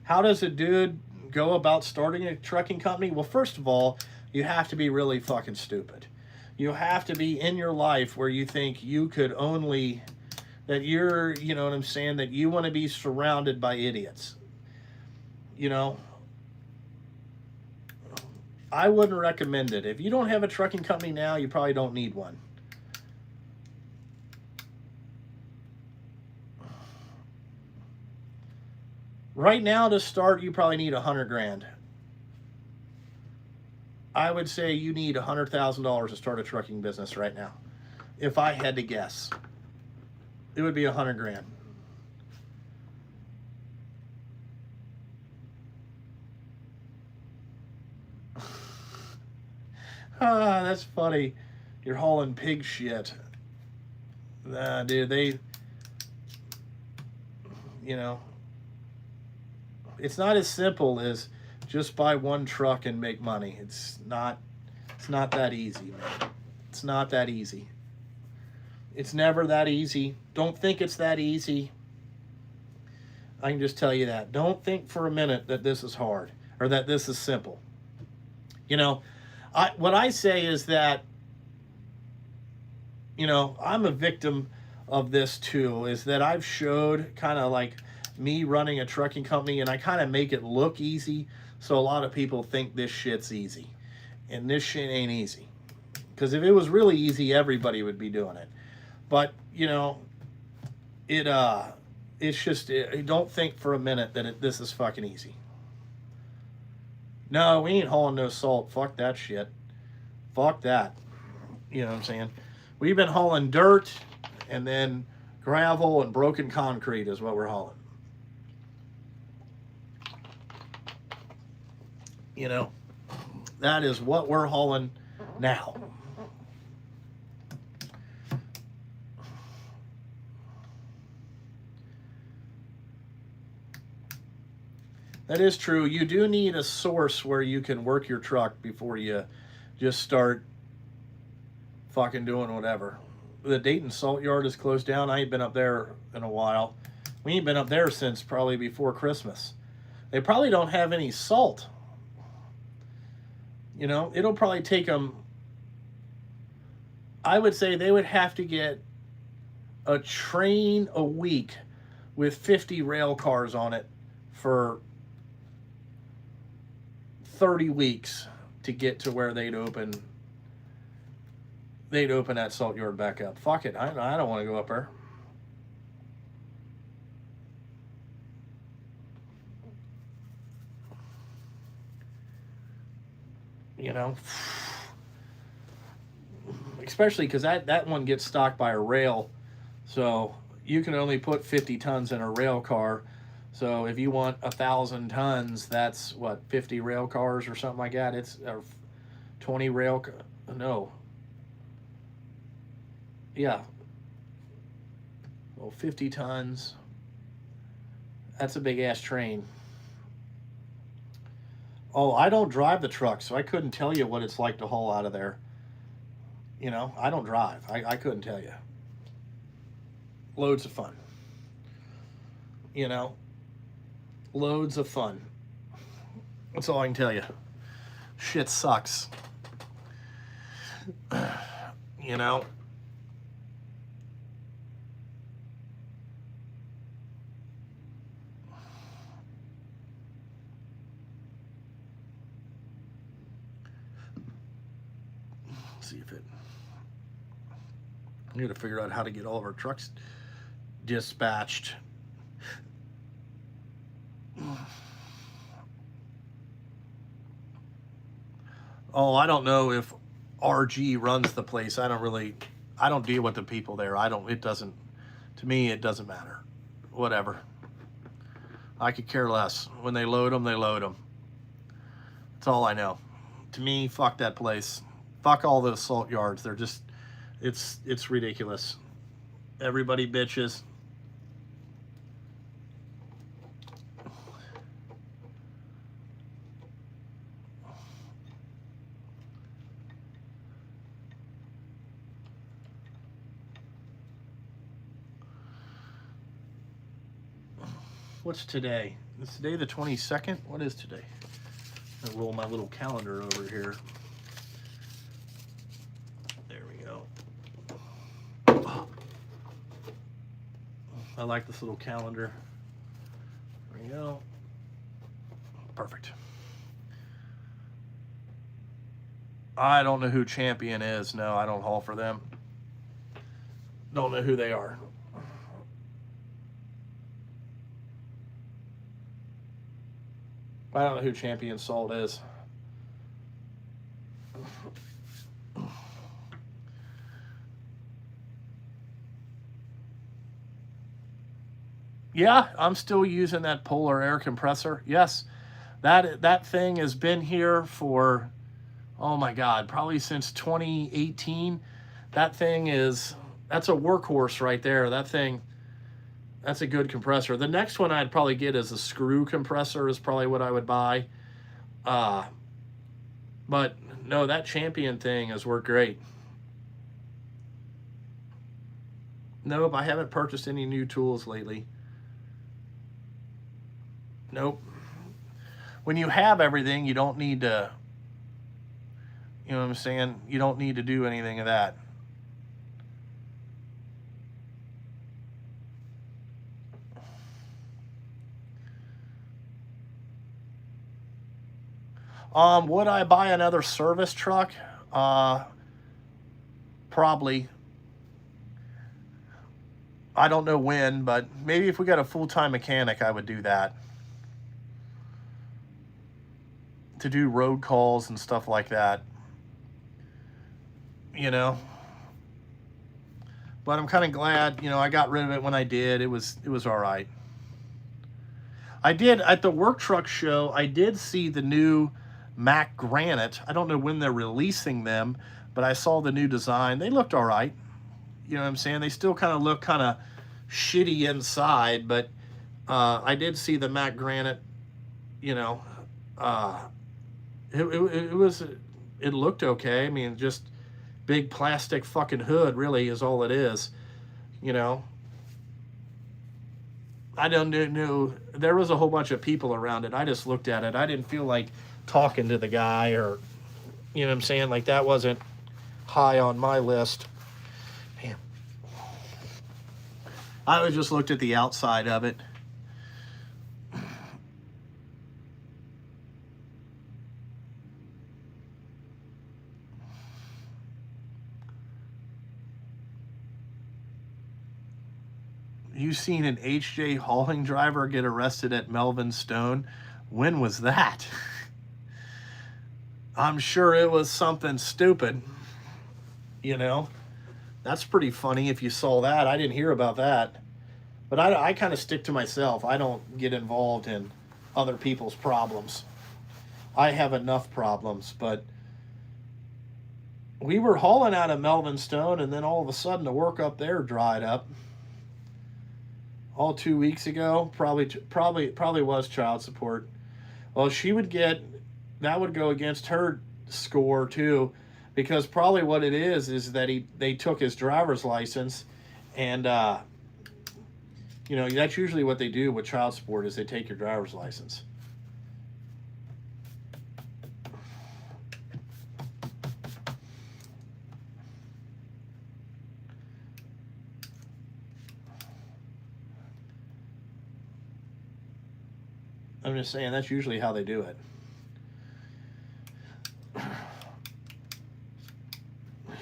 How does a dude go about starting a trucking company? Well, first of all, you have to be really fucking stupid. You have to be in your life where you think you could only, that you're, you know what I'm saying, that you want to be surrounded by idiots. You know, I wouldn't recommend it. If you don't have a trucking company now, you probably don't need one. Right now to start, you probably need $100 grand. I would say you need $100,000 to start a trucking business right now. If I had to guess, it would be $100 grand. That's funny. You're hauling pig shit. Nah, dude, you know, it's not as simple as just buy one truck and make money. It's not that easy, man. It's not that easy. It's never that easy. Don't think it's that easy. I can just tell you that. Don't think for a minute that this is hard or that this is simple. You know, what I say is that, you know, I'm a victim of this too, is that I've showed kind of like me running a trucking company, and I kind of make it look easy, so a lot of people think this shit's easy, and this shit ain't easy. Because if it was really easy, everybody would be doing it. But you know, it's just, don't think for a minute that this is fucking easy. No, we ain't hauling no salt. Fuck that shit. Fuck that. You know what I'm saying? We've been hauling dirt and then gravel and broken concrete is what we're hauling. You know, that is what we're hauling now. That is true. You do need a source where you can work your truck before you just start fucking doing whatever. The Dayton Salt Yard is closed down. I ain't been up there in a while. We ain't been up there since probably before Christmas. They probably don't have any salt. You know, it'll probably take them, I would say they would have to get a train a week with 50 rail cars on it for 30 weeks to get to where they'd open that salt yard back up. Fuck it. I don't want to go up there. You know, especially because that one gets stocked by a rail, so you can only put 50 tons in a rail car. So if you want 1,000 tons, that's what, 50 rail cars or something like that. It's 20 rail. No. Yeah. Well, 50 tons. That's a big ass train. Oh, I don't drive the truck, so I couldn't tell you what it's like to haul out of there. You know, I don't drive. I couldn't tell you. Loads of fun. You know, loads of fun. That's all I can tell you. Shit sucks. You know. See if it. We got to figure out how to get all of our trucks dispatched. Oh, I don't know if RG runs the place. I don't deal with the people there. To me, it doesn't matter. Whatever. I could care less. When they load them, they load them. That's all I know. To me, fuck that place. Fuck all those salt yards. They're just, it's ridiculous. Everybody bitches. What's today? Is today the 22nd? What is today? I'll roll my little calendar over here. There we go. I like this little calendar. There we go. Perfect. I don't know who Champion is. No, I don't haul for them. Don't know who they are. I don't know who Champion Salt is. Yeah, I'm still using that Polar air compressor. Yes, that thing has been here for, oh my God, probably since 2018. That thing that's a workhorse right there. That thing, that's a good compressor. The next one I'd probably get is a screw compressor is probably what I would buy. But no, that Champion thing has worked great. Nope, I haven't purchased any new tools lately. Nope. When you have everything, you don't need to, you know what I'm saying? You don't need to do anything of that. Would I buy another service truck? Probably. I don't know when, but maybe if we got a full-time mechanic, I would do that. To do road calls and stuff like that. You know. But I'm kind of glad, I got rid of it when I did. It was all right. I did, at the work truck show, I did see the new Mack Granite. I don't know when they're releasing them, but I saw the new design. They looked all right. You know what I'm saying? They still kind of look kind of shitty inside, but I did see the Mack Granite, it looked okay. I mean, just big plastic fucking hood really is all it is, I don't know. There was a whole bunch of people around it. I just looked at it. I didn't feel like talking to the guy or, you know what I'm saying? Like that wasn't high on my list. Damn. I was just looked at the outside of it. You seen an HJ hauling driver get arrested at Melvin Stone? When was that? I'm sure it was something stupid. That's pretty funny if you saw that. I didn't hear about that. But I kind of stick to myself. I don't get involved in other people's problems. I have enough problems, but we were hauling out of Melvin Stone, and then all of a sudden the work up there dried up. All 2 weeks ago, probably was child support. Well, that would go against her score too, because probably what it is that they took his driver's license, and that's usually what they do with child support is they take your driver's license. I'm just saying that's usually how they do it.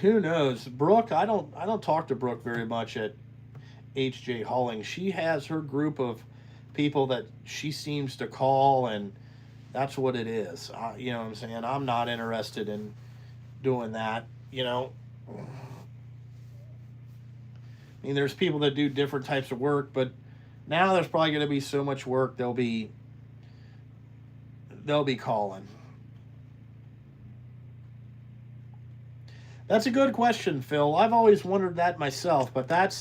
Who knows? Brooke, I don't talk to Brooke very much at HJ Hauling. She has her group of people that she seems to call, and that's what it is. You know what I'm saying? I'm not interested in doing that, I mean, there's people that do different types of work, but now there's probably going to be so much work they'll be calling. That's a good question, Phil. I've always wondered that myself, but that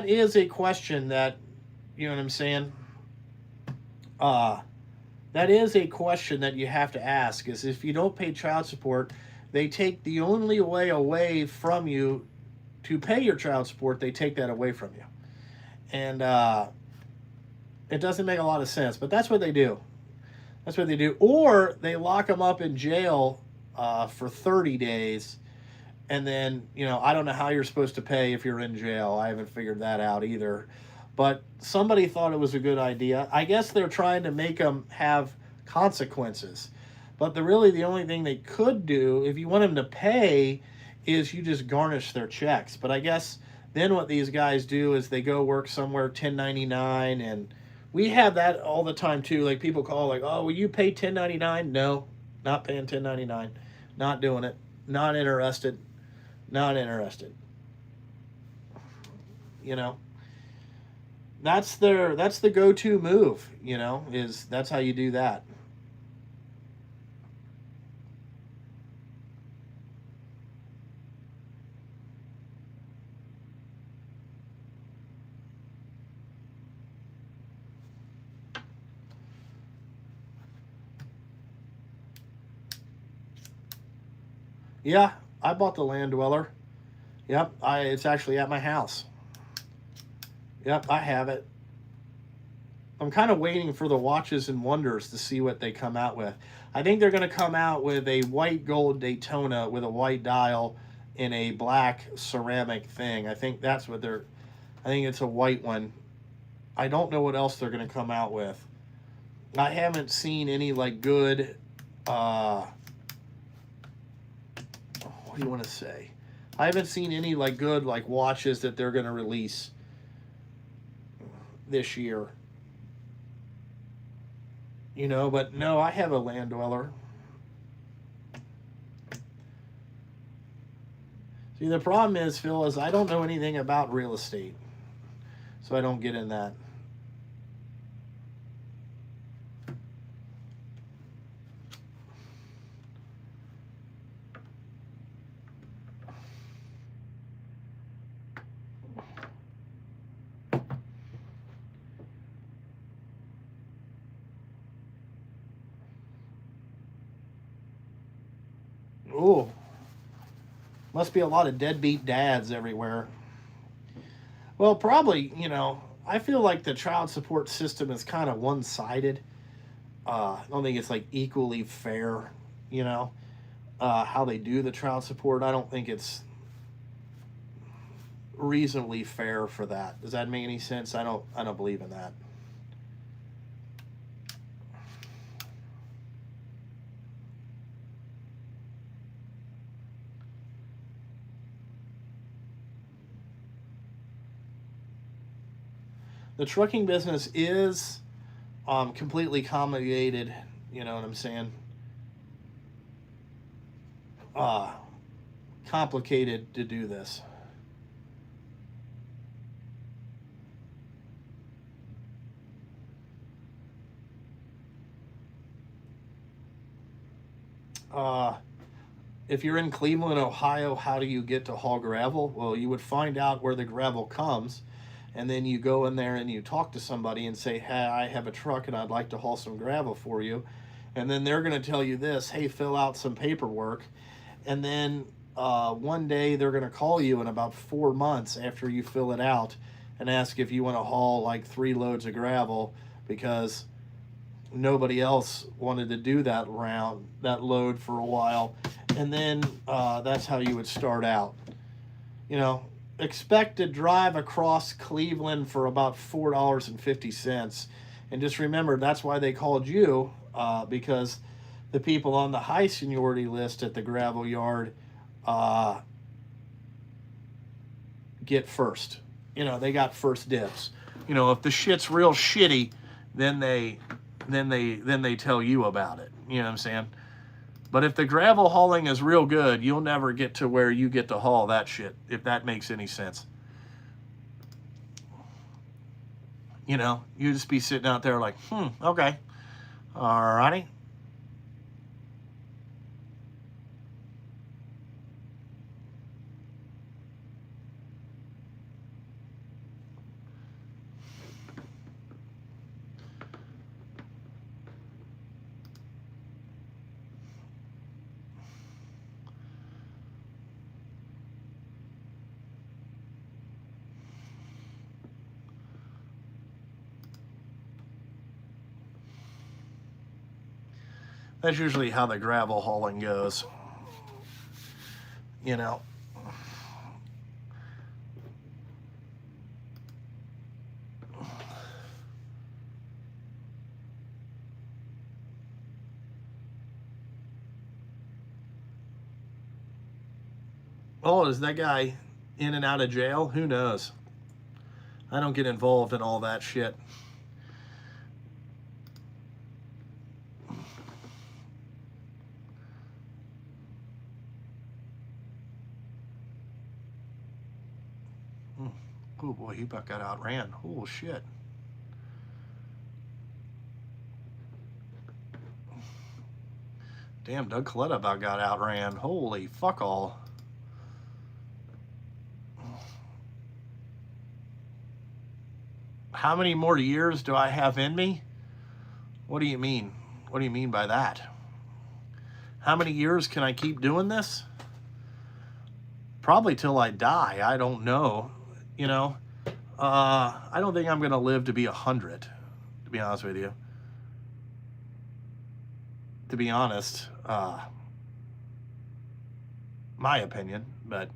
is a question that, you know what I'm saying? That is a question that you have to ask, is if you don't pay child support, they take the only way away from you to pay your child support, they take that away from you. And it doesn't make a lot of sense, but that's what they do. That's what they do. Or they lock them up in jail for 30 days. And then, I don't know how you're supposed to pay if you're in jail. I haven't figured that out either. But somebody thought it was a good idea. I guess they're trying to make them have consequences. But the only thing they could do, if you want them to pay, is you just garnish their checks. But I guess then what these guys do is they go work somewhere 1099, and we have that all the time too. Like people call like, oh, will you pay 1099? No, not paying 1099. Not doing it. Not interested. Not interested. That's the go-to move, is that's how you do that. Yeah, I bought the Land Dweller. Yep, it's actually at my house. Yep, I have it. I'm kind of waiting for the Watches and Wonders to see what they come out with. I think they're going to come out with a white gold Daytona with a white dial in a black ceramic thing. I think that's what they're. I think it's a white one. I don't know what else they're going to come out with. I haven't seen any like good. What do you want to say? I haven't seen any like good like watches that they're going to release this year. You know, but no, I have a Land Dweller. See, the problem is, Phil, is I don't know anything about real estate. So I don't get in that. Ooh. Must be a lot of deadbeat dads everywhere. Well, probably, you know, I feel like the child support system is kind of one-sided. I don't think it's like equally fair, you know, how they do the child support. I don't think it's reasonably fair for that. Does that make any sense? I don't believe in that. The trucking business is completely complicated, you know what I'm saying? Complicated to do this. If you're in Cleveland, Ohio, how do you get to haul gravel? Well, you would find out where the gravel comes, and then you go in there and you talk to somebody and say, hey, I have a truck and I'd like to haul some gravel for you. And then they're going to tell you this, hey, fill out some paperwork. And then one day they're going to call you in about 4 months after you fill it out and ask if you want to haul like 3 loads of gravel because nobody else wanted to do that load for a while. And then that's how you would start out. You know, expect to drive across Cleveland for about $4.50. And just remember, that's why they called you, because the people on the high seniority list at the gravel yard get first. You know, they got first dibs. You know, if the shit's real shitty, then they tell you about it. You know what I'm saying? But if the gravel hauling is real good, you'll never get to where you get to haul that shit, if that makes any sense. You know, you just be sitting out there like, okay, alrighty. That's usually how the gravel hauling goes. You know. Oh, is that guy in and out of jail? Who knows? I don't get involved in all that shit. Oh boy, he about got outran. Oh shit. Damn, Doug Coletta about got outran. Holy fuck all. How many more years do I have in me? What do you mean? What do you mean by that? How many years can I keep doing this? probably till I die. I don't know. You know, I don't think I'm going to live to be 100, to be honest with you. To be honest, my opinion, but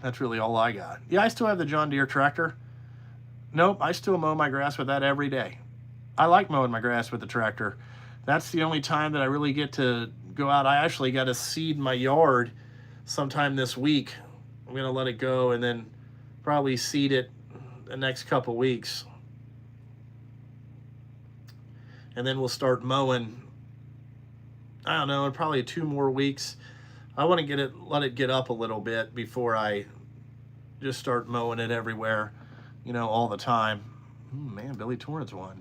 that's really all I got. Yeah, I still have the John Deere tractor. Nope, I still mow my grass with that every day. I like mowing my grass with the tractor. That's the only time that I really get to go out. I actually got to seed my yard sometime this week. I'm going to let it go and then probably seed it the next couple weeks. And then we'll start mowing, I don't know, in probably 2 more weeks. I want to let it get up a little bit before I just start mowing it everywhere, you know, all the time. Man, Billy Torrance won.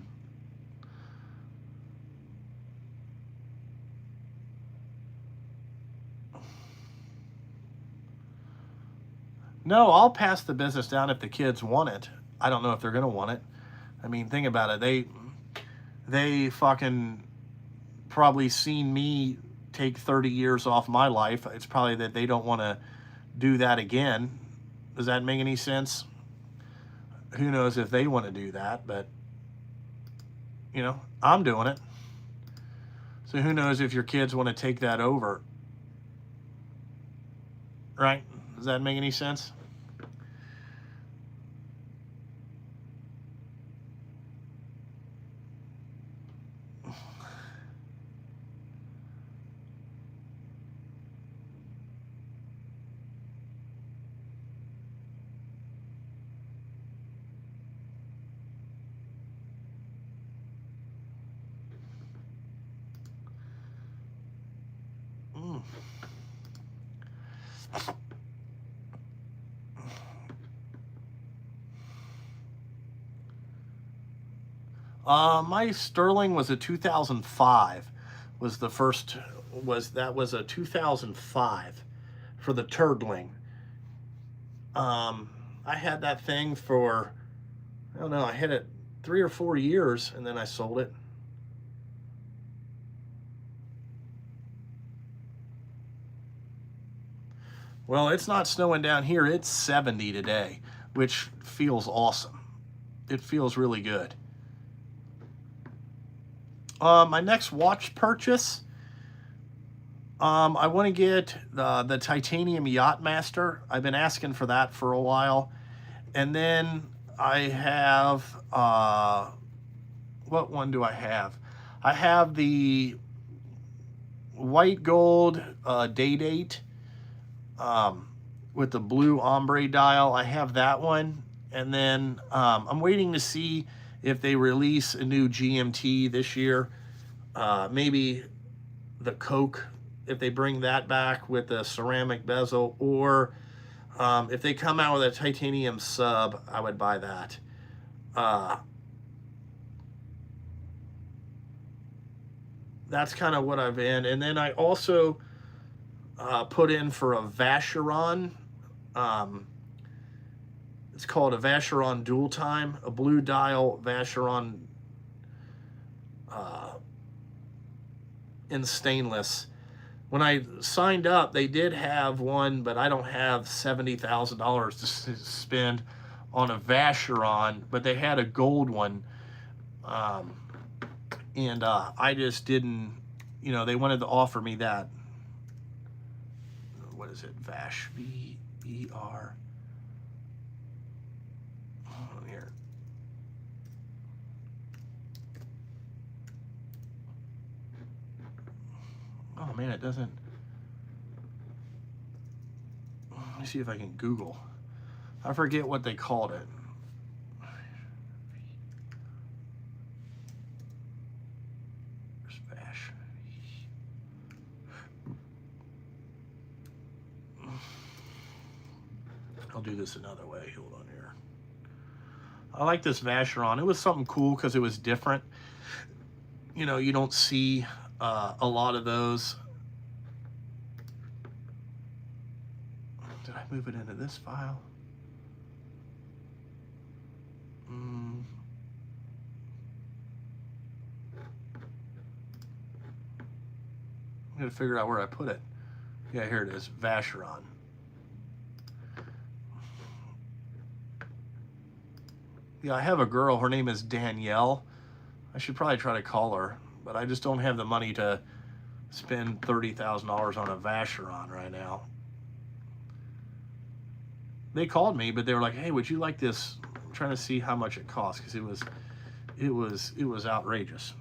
No, I'll pass the business down if the kids want it. I don't know if they're going to want it. I mean, think about it. They fucking probably seen me take 30 years off my life. It's probably that they don't want to do that again. Does that make any sense? Who knows if they want to do that, but, you know, I'm doing it. So who knows if your kids want to take that over, right? Does that make any sense? My Sterling was a 2005. Was the first was a 2005 for the Turdling. I had that thing for, I don't know, I had it 3 or 4 years and then I sold it. Well, it's not snowing down here. It's 70 today, which feels awesome. It feels really good. My next watch purchase, I want to get the titanium Yachtmaster. I've been asking for that for a while. And then I have, what one do I have? I have the white gold day date with the blue ombre dial. I have that one. And then I'm waiting to see if they release a new GMT this year. Maybe the Coke, if they bring that back with a ceramic bezel, or if they come out with a titanium sub, I would buy that. That's kind of what I've in. And then I also put in for a Vacheron. It's called a Vacheron Dual Time, a blue dial Vacheron in stainless. When I signed up, they did have one, but I don't have $70,000 to spend on a Vacheron, but they had a gold one. And I just didn't, you know, they wanted to offer me that. What is it? Vash, V-E-R. Here. Oh man, it doesn't. Let me see if I can Google. I forget what they called it. There's Vash. I'll do this another way. Hold on here. I like this Vacheron. It was something cool because it was different. You know, you don't see a lot of those. Did I move it into this file? I'm going to figure out where I put it. Yeah, here it is, Vacheron. Yeah, I have a girl. Her name is Danielle. I should probably try to call her, but I just don't have the money to spend $30,000 on a Vacheron right now. They called me, but they were like, "Hey, would you like this?" I'm trying to see how much it costs because it was outrageous.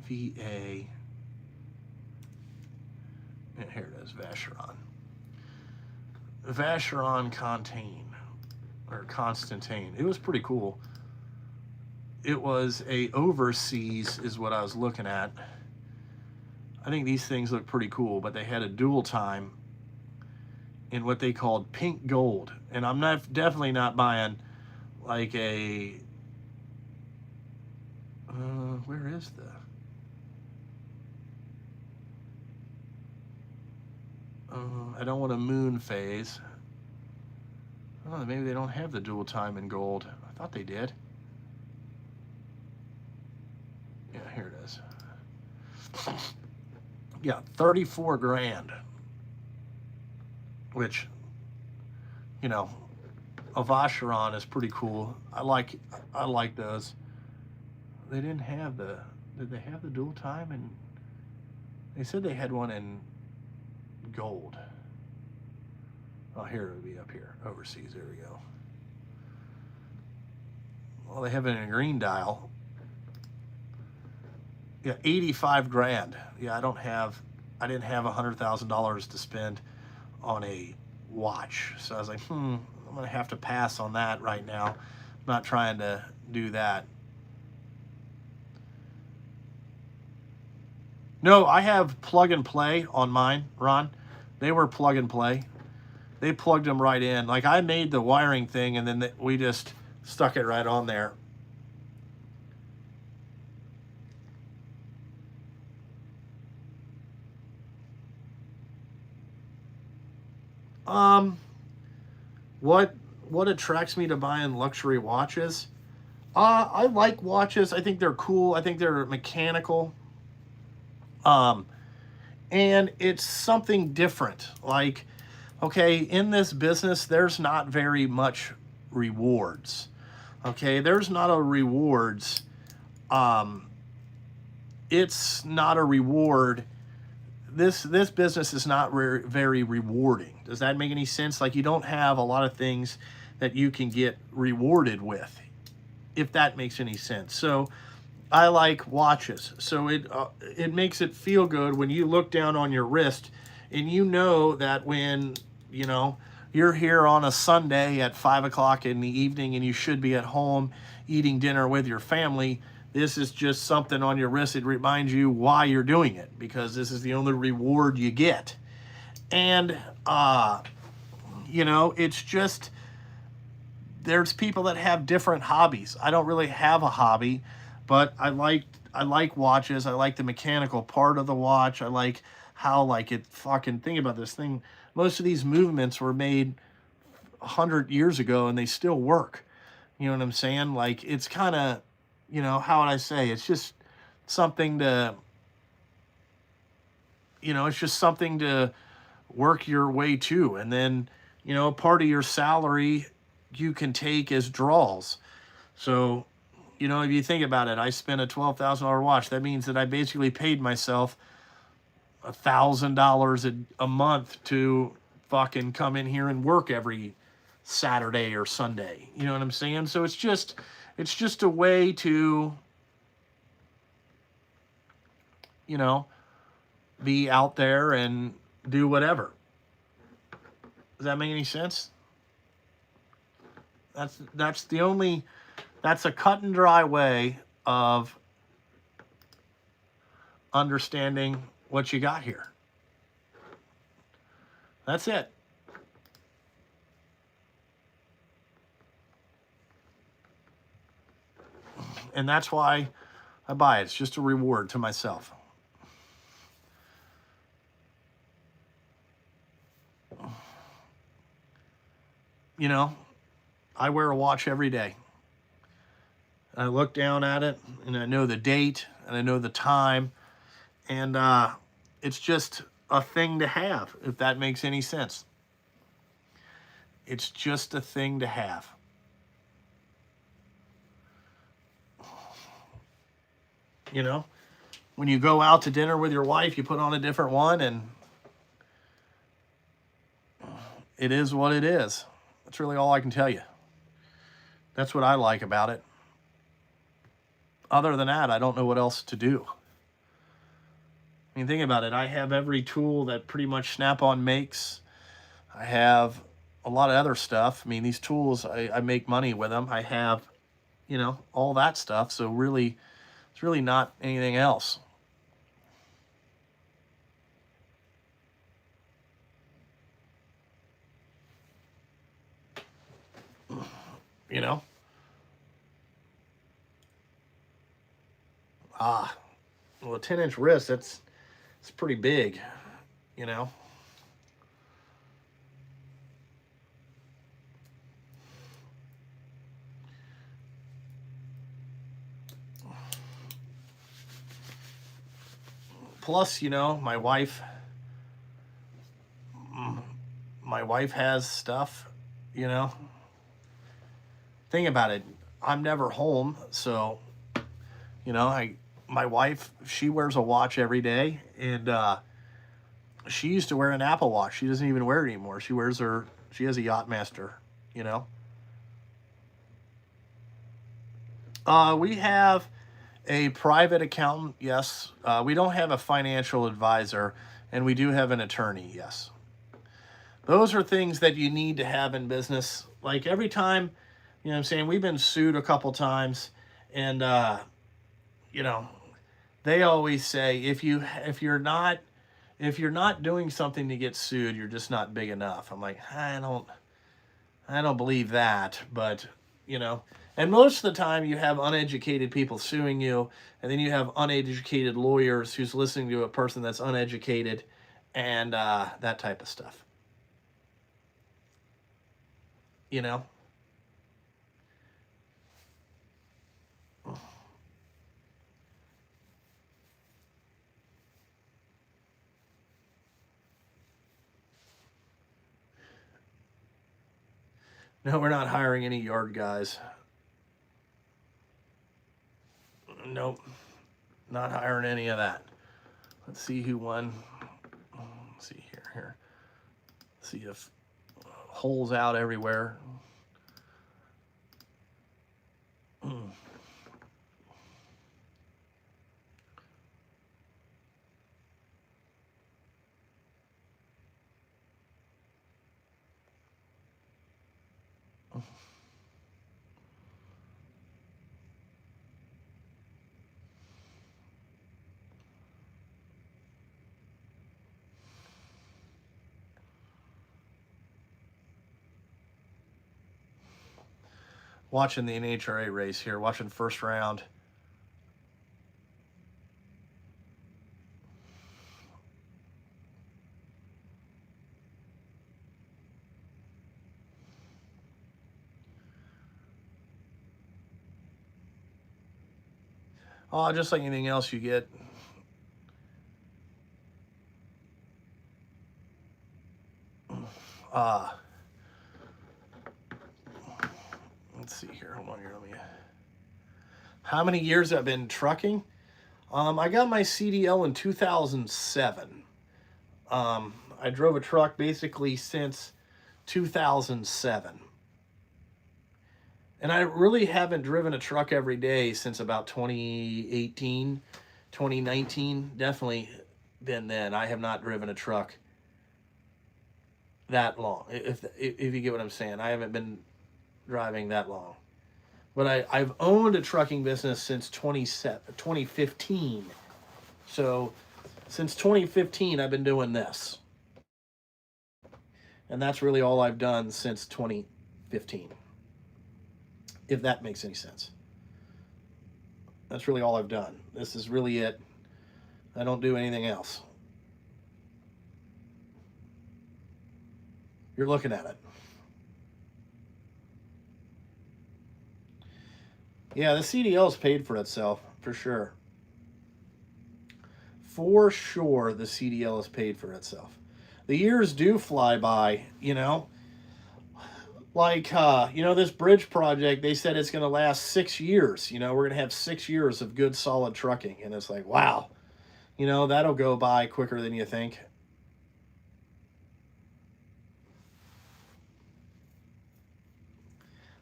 VA. And here it is, Vacheron. Vacheron Constantine. It was pretty cool. It was a overseas is what I was looking at. I think these things look pretty cool, but they had a dual time in what they called pink gold. And I'm definitely not buying like a, where is the, I don't want a moon phase. I don't know, maybe they don't have the dual time in gold. I thought they did. Yeah, here it is. Yeah, 34 grand. Which, you know, a Vacheron is pretty cool. I like those. They didn't have the, did they have the dual time? And they said they had one in gold. Oh, here it would be up here, overseas. There we go. Well, they have it in a green dial. Yeah, 85 grand. Yeah, I didn't have $100,000 to spend on a watch. So I was like, I'm gonna have to pass on that right now. I'm not trying to do that. No, I have plug and play on mine, Ron. They were plug and play. They plugged them right in. Like I made the wiring thing and then we just stuck it right on there. What attracts me to buying luxury watches? I like watches. I think they're cool. I think they're mechanical. And it's something different. Like, okay, in this business, there's not very much rewards. Okay, there's not a rewards. It's not a reward. This business is not very rewarding. Does that make any sense? Like you don't have a lot of things that you can get rewarded with, if that makes any sense. So I like watches. So it makes it feel good when you look down on your wrist and you know that when, you know, you're here on a Sunday at 5 o'clock in the evening and you should be at home eating dinner with your family, this is just something on your wrist. It reminds you why you're doing it, because this is the only reward you get. And, you know, it's just, there's people that have different hobbies. I don't really have a hobby, but I like watches. I like the mechanical part of the watch. I like how, like, it fucking, think about this thing. Most of these movements were made 100 years ago and they still work. You know what I'm saying? Like, it's kind of, you know, how would I say? It's just something to, you know, it's just something to work your way to. And then, you know, part of your salary you can take as draws. So, you know, if you think about it, I spent a $12,000 watch. That means that I basically paid myself $1,000 a month to fucking come in here and work every Saturday or Sunday. You know what I'm saying? So it's just a way to, you know, be out there and do whatever. Does that make any sense? That's a cut and dry way of understanding what you got here. That's it. And that's why I buy it. It's just a reward to myself. You know, I wear a watch every day. I look down at it and I know the date and I know the time. And it's just a thing to have, if that makes any sense. It's just a thing to have. You know, when you go out to dinner with your wife, you put on a different one, and it is what it is. That's really all I can tell you. That's what I like about it. Other than that, I don't know what else to do. I mean, think about it. I have every tool that pretty much Snap-on makes. I have a lot of other stuff. I mean, these tools, I make money with them. I have, you know, all that stuff. So really, it's really not anything else. You know? Well, a 10-inch wrist, it's pretty big, you know? Plus, you know, my wife has stuff, you know? Think about it. I'm never home, so, you know, my wife, she wears a watch every day, and she used to wear an Apple Watch. She doesn't even wear it anymore. She has a Yachtmaster, you know? We have a private accountant, yes. We don't have a financial advisor, and we do have an attorney, yes. Those are things that you need to have in business. Like every time, you know what I'm saying, we've been sued a couple times, and, you know, they always say if you're not doing something to get sued, you're just not big enough. I'm like, I don't believe that, but you know, and most of the time you have uneducated people suing you, and then you have uneducated lawyers who's listening to a person that's uneducated, and that type of stuff. You know? No, we're not hiring any yard guys. Nope. Not hiring any of that. Let's see who won. Let's see here. Let's see if holes out everywhere. Watching the NHRA race here, watching first round. Oh, just like anything else you get. Let's see here. Hold on here. How many years I've been trucking? I got my CDL in 2007. I drove a truck basically since 2007. And I really haven't driven a truck every day since about 2018, 2019. Definitely been then. I have not driven a truck that long. If you get what I'm saying, I haven't been driving that long. But I've owned a trucking business since 2015. So since 2015, I've been doing this. And that's really all I've done since 2015. If that makes any sense. That's really all I've done. This is really it. I don't do anything else. You're looking at it. Yeah, the CDL's paid for itself, for sure. for sure the CDL has paid for itself. The years do fly by, you know. Like, you know, this bridge project, they said it's going to last 6 years. You know, we're going to have 6 years of good, solid trucking. And it's like, wow, you know, that'll go by quicker than you think.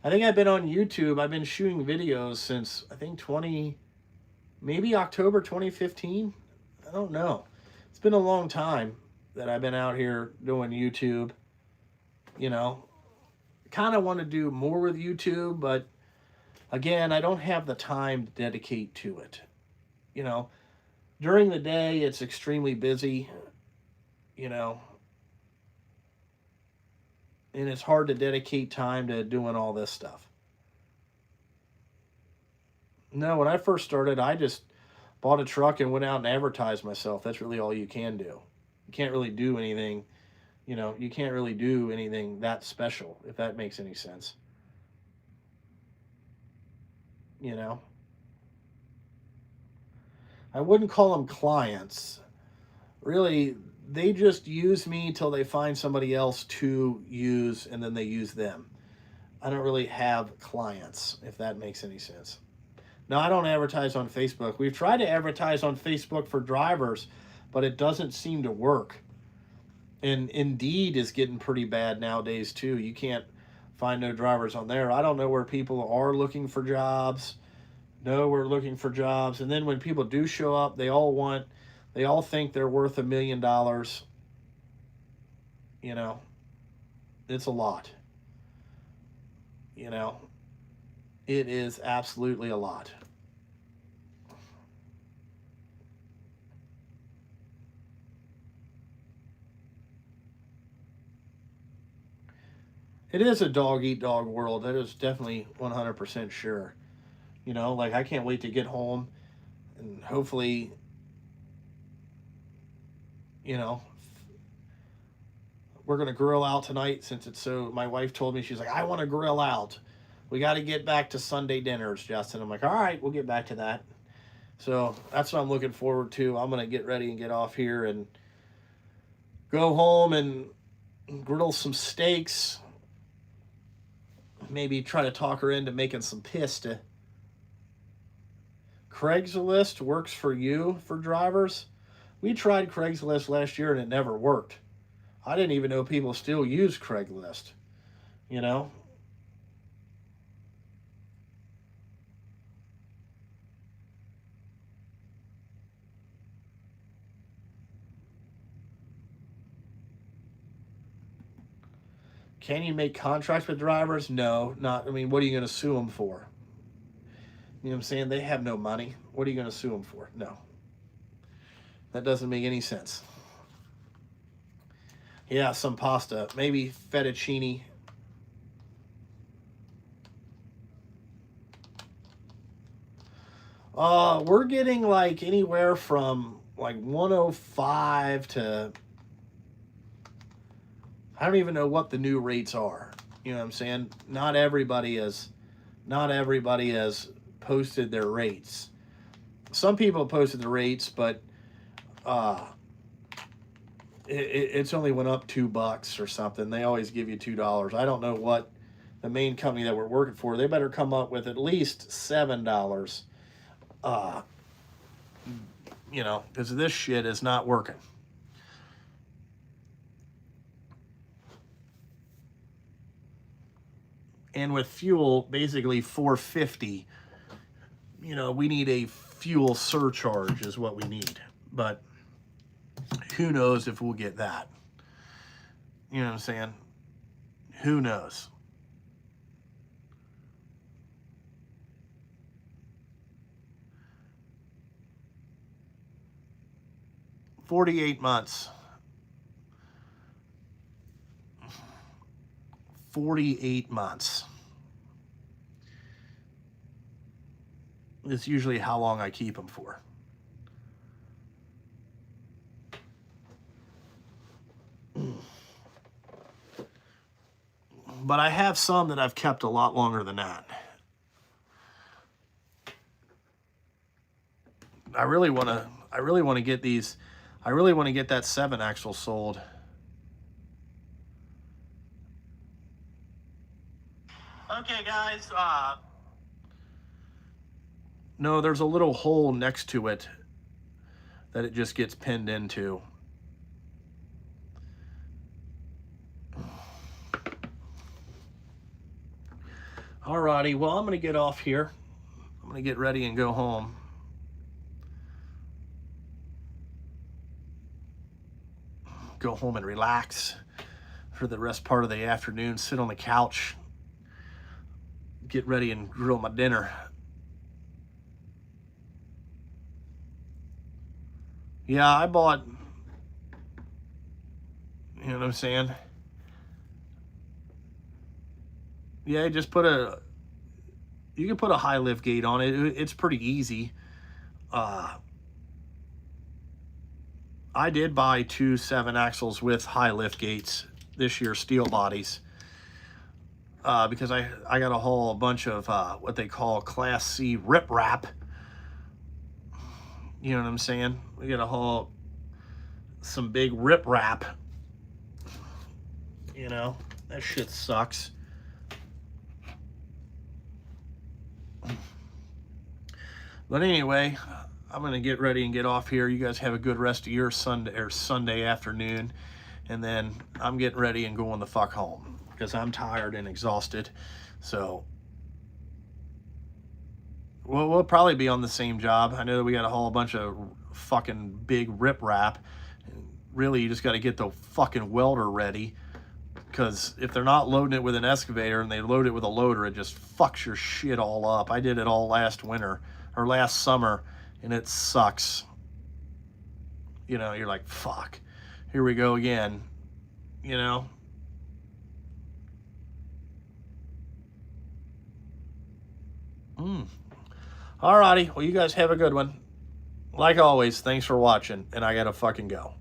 I think I've been on YouTube. I've been shooting videos since, I think, maybe October 2015. I don't know. It's been a long time that I've been out here doing YouTube. You know, kind of want to do more with YouTube, but again, I don't have the time to dedicate to it. You know, during the day, it's extremely busy, you know, and it's hard to dedicate time to doing all this stuff. No, when I first started, I just bought a truck and went out and advertised myself. That's really all you can do. You can't really do anything, you know, you can't really do anything that special, if that makes any sense. You know, I wouldn't call them clients. Really, they just use me till they find somebody else to use, and then they use them. I don't really have clients, if that makes any sense. Now, I don't advertise on Facebook. We've tried to advertise on Facebook for drivers, but it doesn't seem to work. And Indeed is getting pretty bad nowadays, too. You can't find no drivers on there. I don't know where people are looking for jobs. No, we're looking for jobs. And then when people do show up, they all think they're worth $1 million. You know, it's a lot. You know, it is absolutely a lot. It is a dog eat dog world. That is definitely 100% sure. You know, like I can't wait to get home and hopefully, you know, we're going to grill out tonight since it's so, my wife told me, she's like, I want to grill out. We got to get back to Sunday dinners, Justin. I'm like, all right, we'll get back to that. So that's what I'm looking forward to. I'm going to get ready and get off here and go home and grill some steaks. Maybe try to talk her into making some pista. Craigslist works for you for drivers. We tried Craigslist last year and it never worked. I didn't even know people still use Craigslist. You know? Can you make contracts with drivers? No, not. I mean, what are you going to sue them for? You know what I'm saying? They have no money. What are you going to sue them for? No. That doesn't make any sense. Yeah, some pasta. Maybe fettuccine. We're getting like anywhere from like 105 to, I don't even know what the new rates are. You know what I'm saying? Not everybody has posted their rates. Some people posted the rates, but it's only went up $2 or something. They always give you $2. I don't know what the main company that we're working for. They better come up with at least $7. You know, because this shit is not working. And with fuel, basically $4.50, you know, we need a fuel surcharge is what we need. But who knows if we'll get that? You know what I'm saying? Who knows? $48 months. 48 months. It's usually how long I keep them for. But I have some that I've kept a lot longer than that. I I really want to get these. I really want to get that 7 axle sold. Okay, guys. No, there's a little hole next to it that it just gets pinned into. Alrighty, well, I'm going to get off here. I'm going to get ready and go home. Go home and relax for the rest part of the afternoon. Sit on the couch. Get ready and grill my dinner. Yeah, I bought, you know what I'm saying? Yeah, just put a, you can put a high lift gate on it. It's pretty easy. I did buy 2 7 axles with high lift gates this year, steel bodies, because I got to haul a bunch of what they call Class C riprap. You know what I'm saying? We got to haul some big riprap. You know, that shit sucks. But anyway, I'm going to get ready and get off here. You guys have a good rest of your Sunday afternoon. And then I'm getting ready and going the fuck home because I'm tired and exhausted. So we'll probably be on the same job. I know that we got to haul a bunch of fucking big riprap. Really, you just got to get the fucking welder ready, because if they're not loading it with an excavator and they load it with a loader, it just fucks your shit all up. I did it all last winter or last summer, and it sucks. You know, you're like, fuck, here we go again, you know? Alrighty, well, you guys have a good one. Like always, thanks for watching, and I gotta fucking go.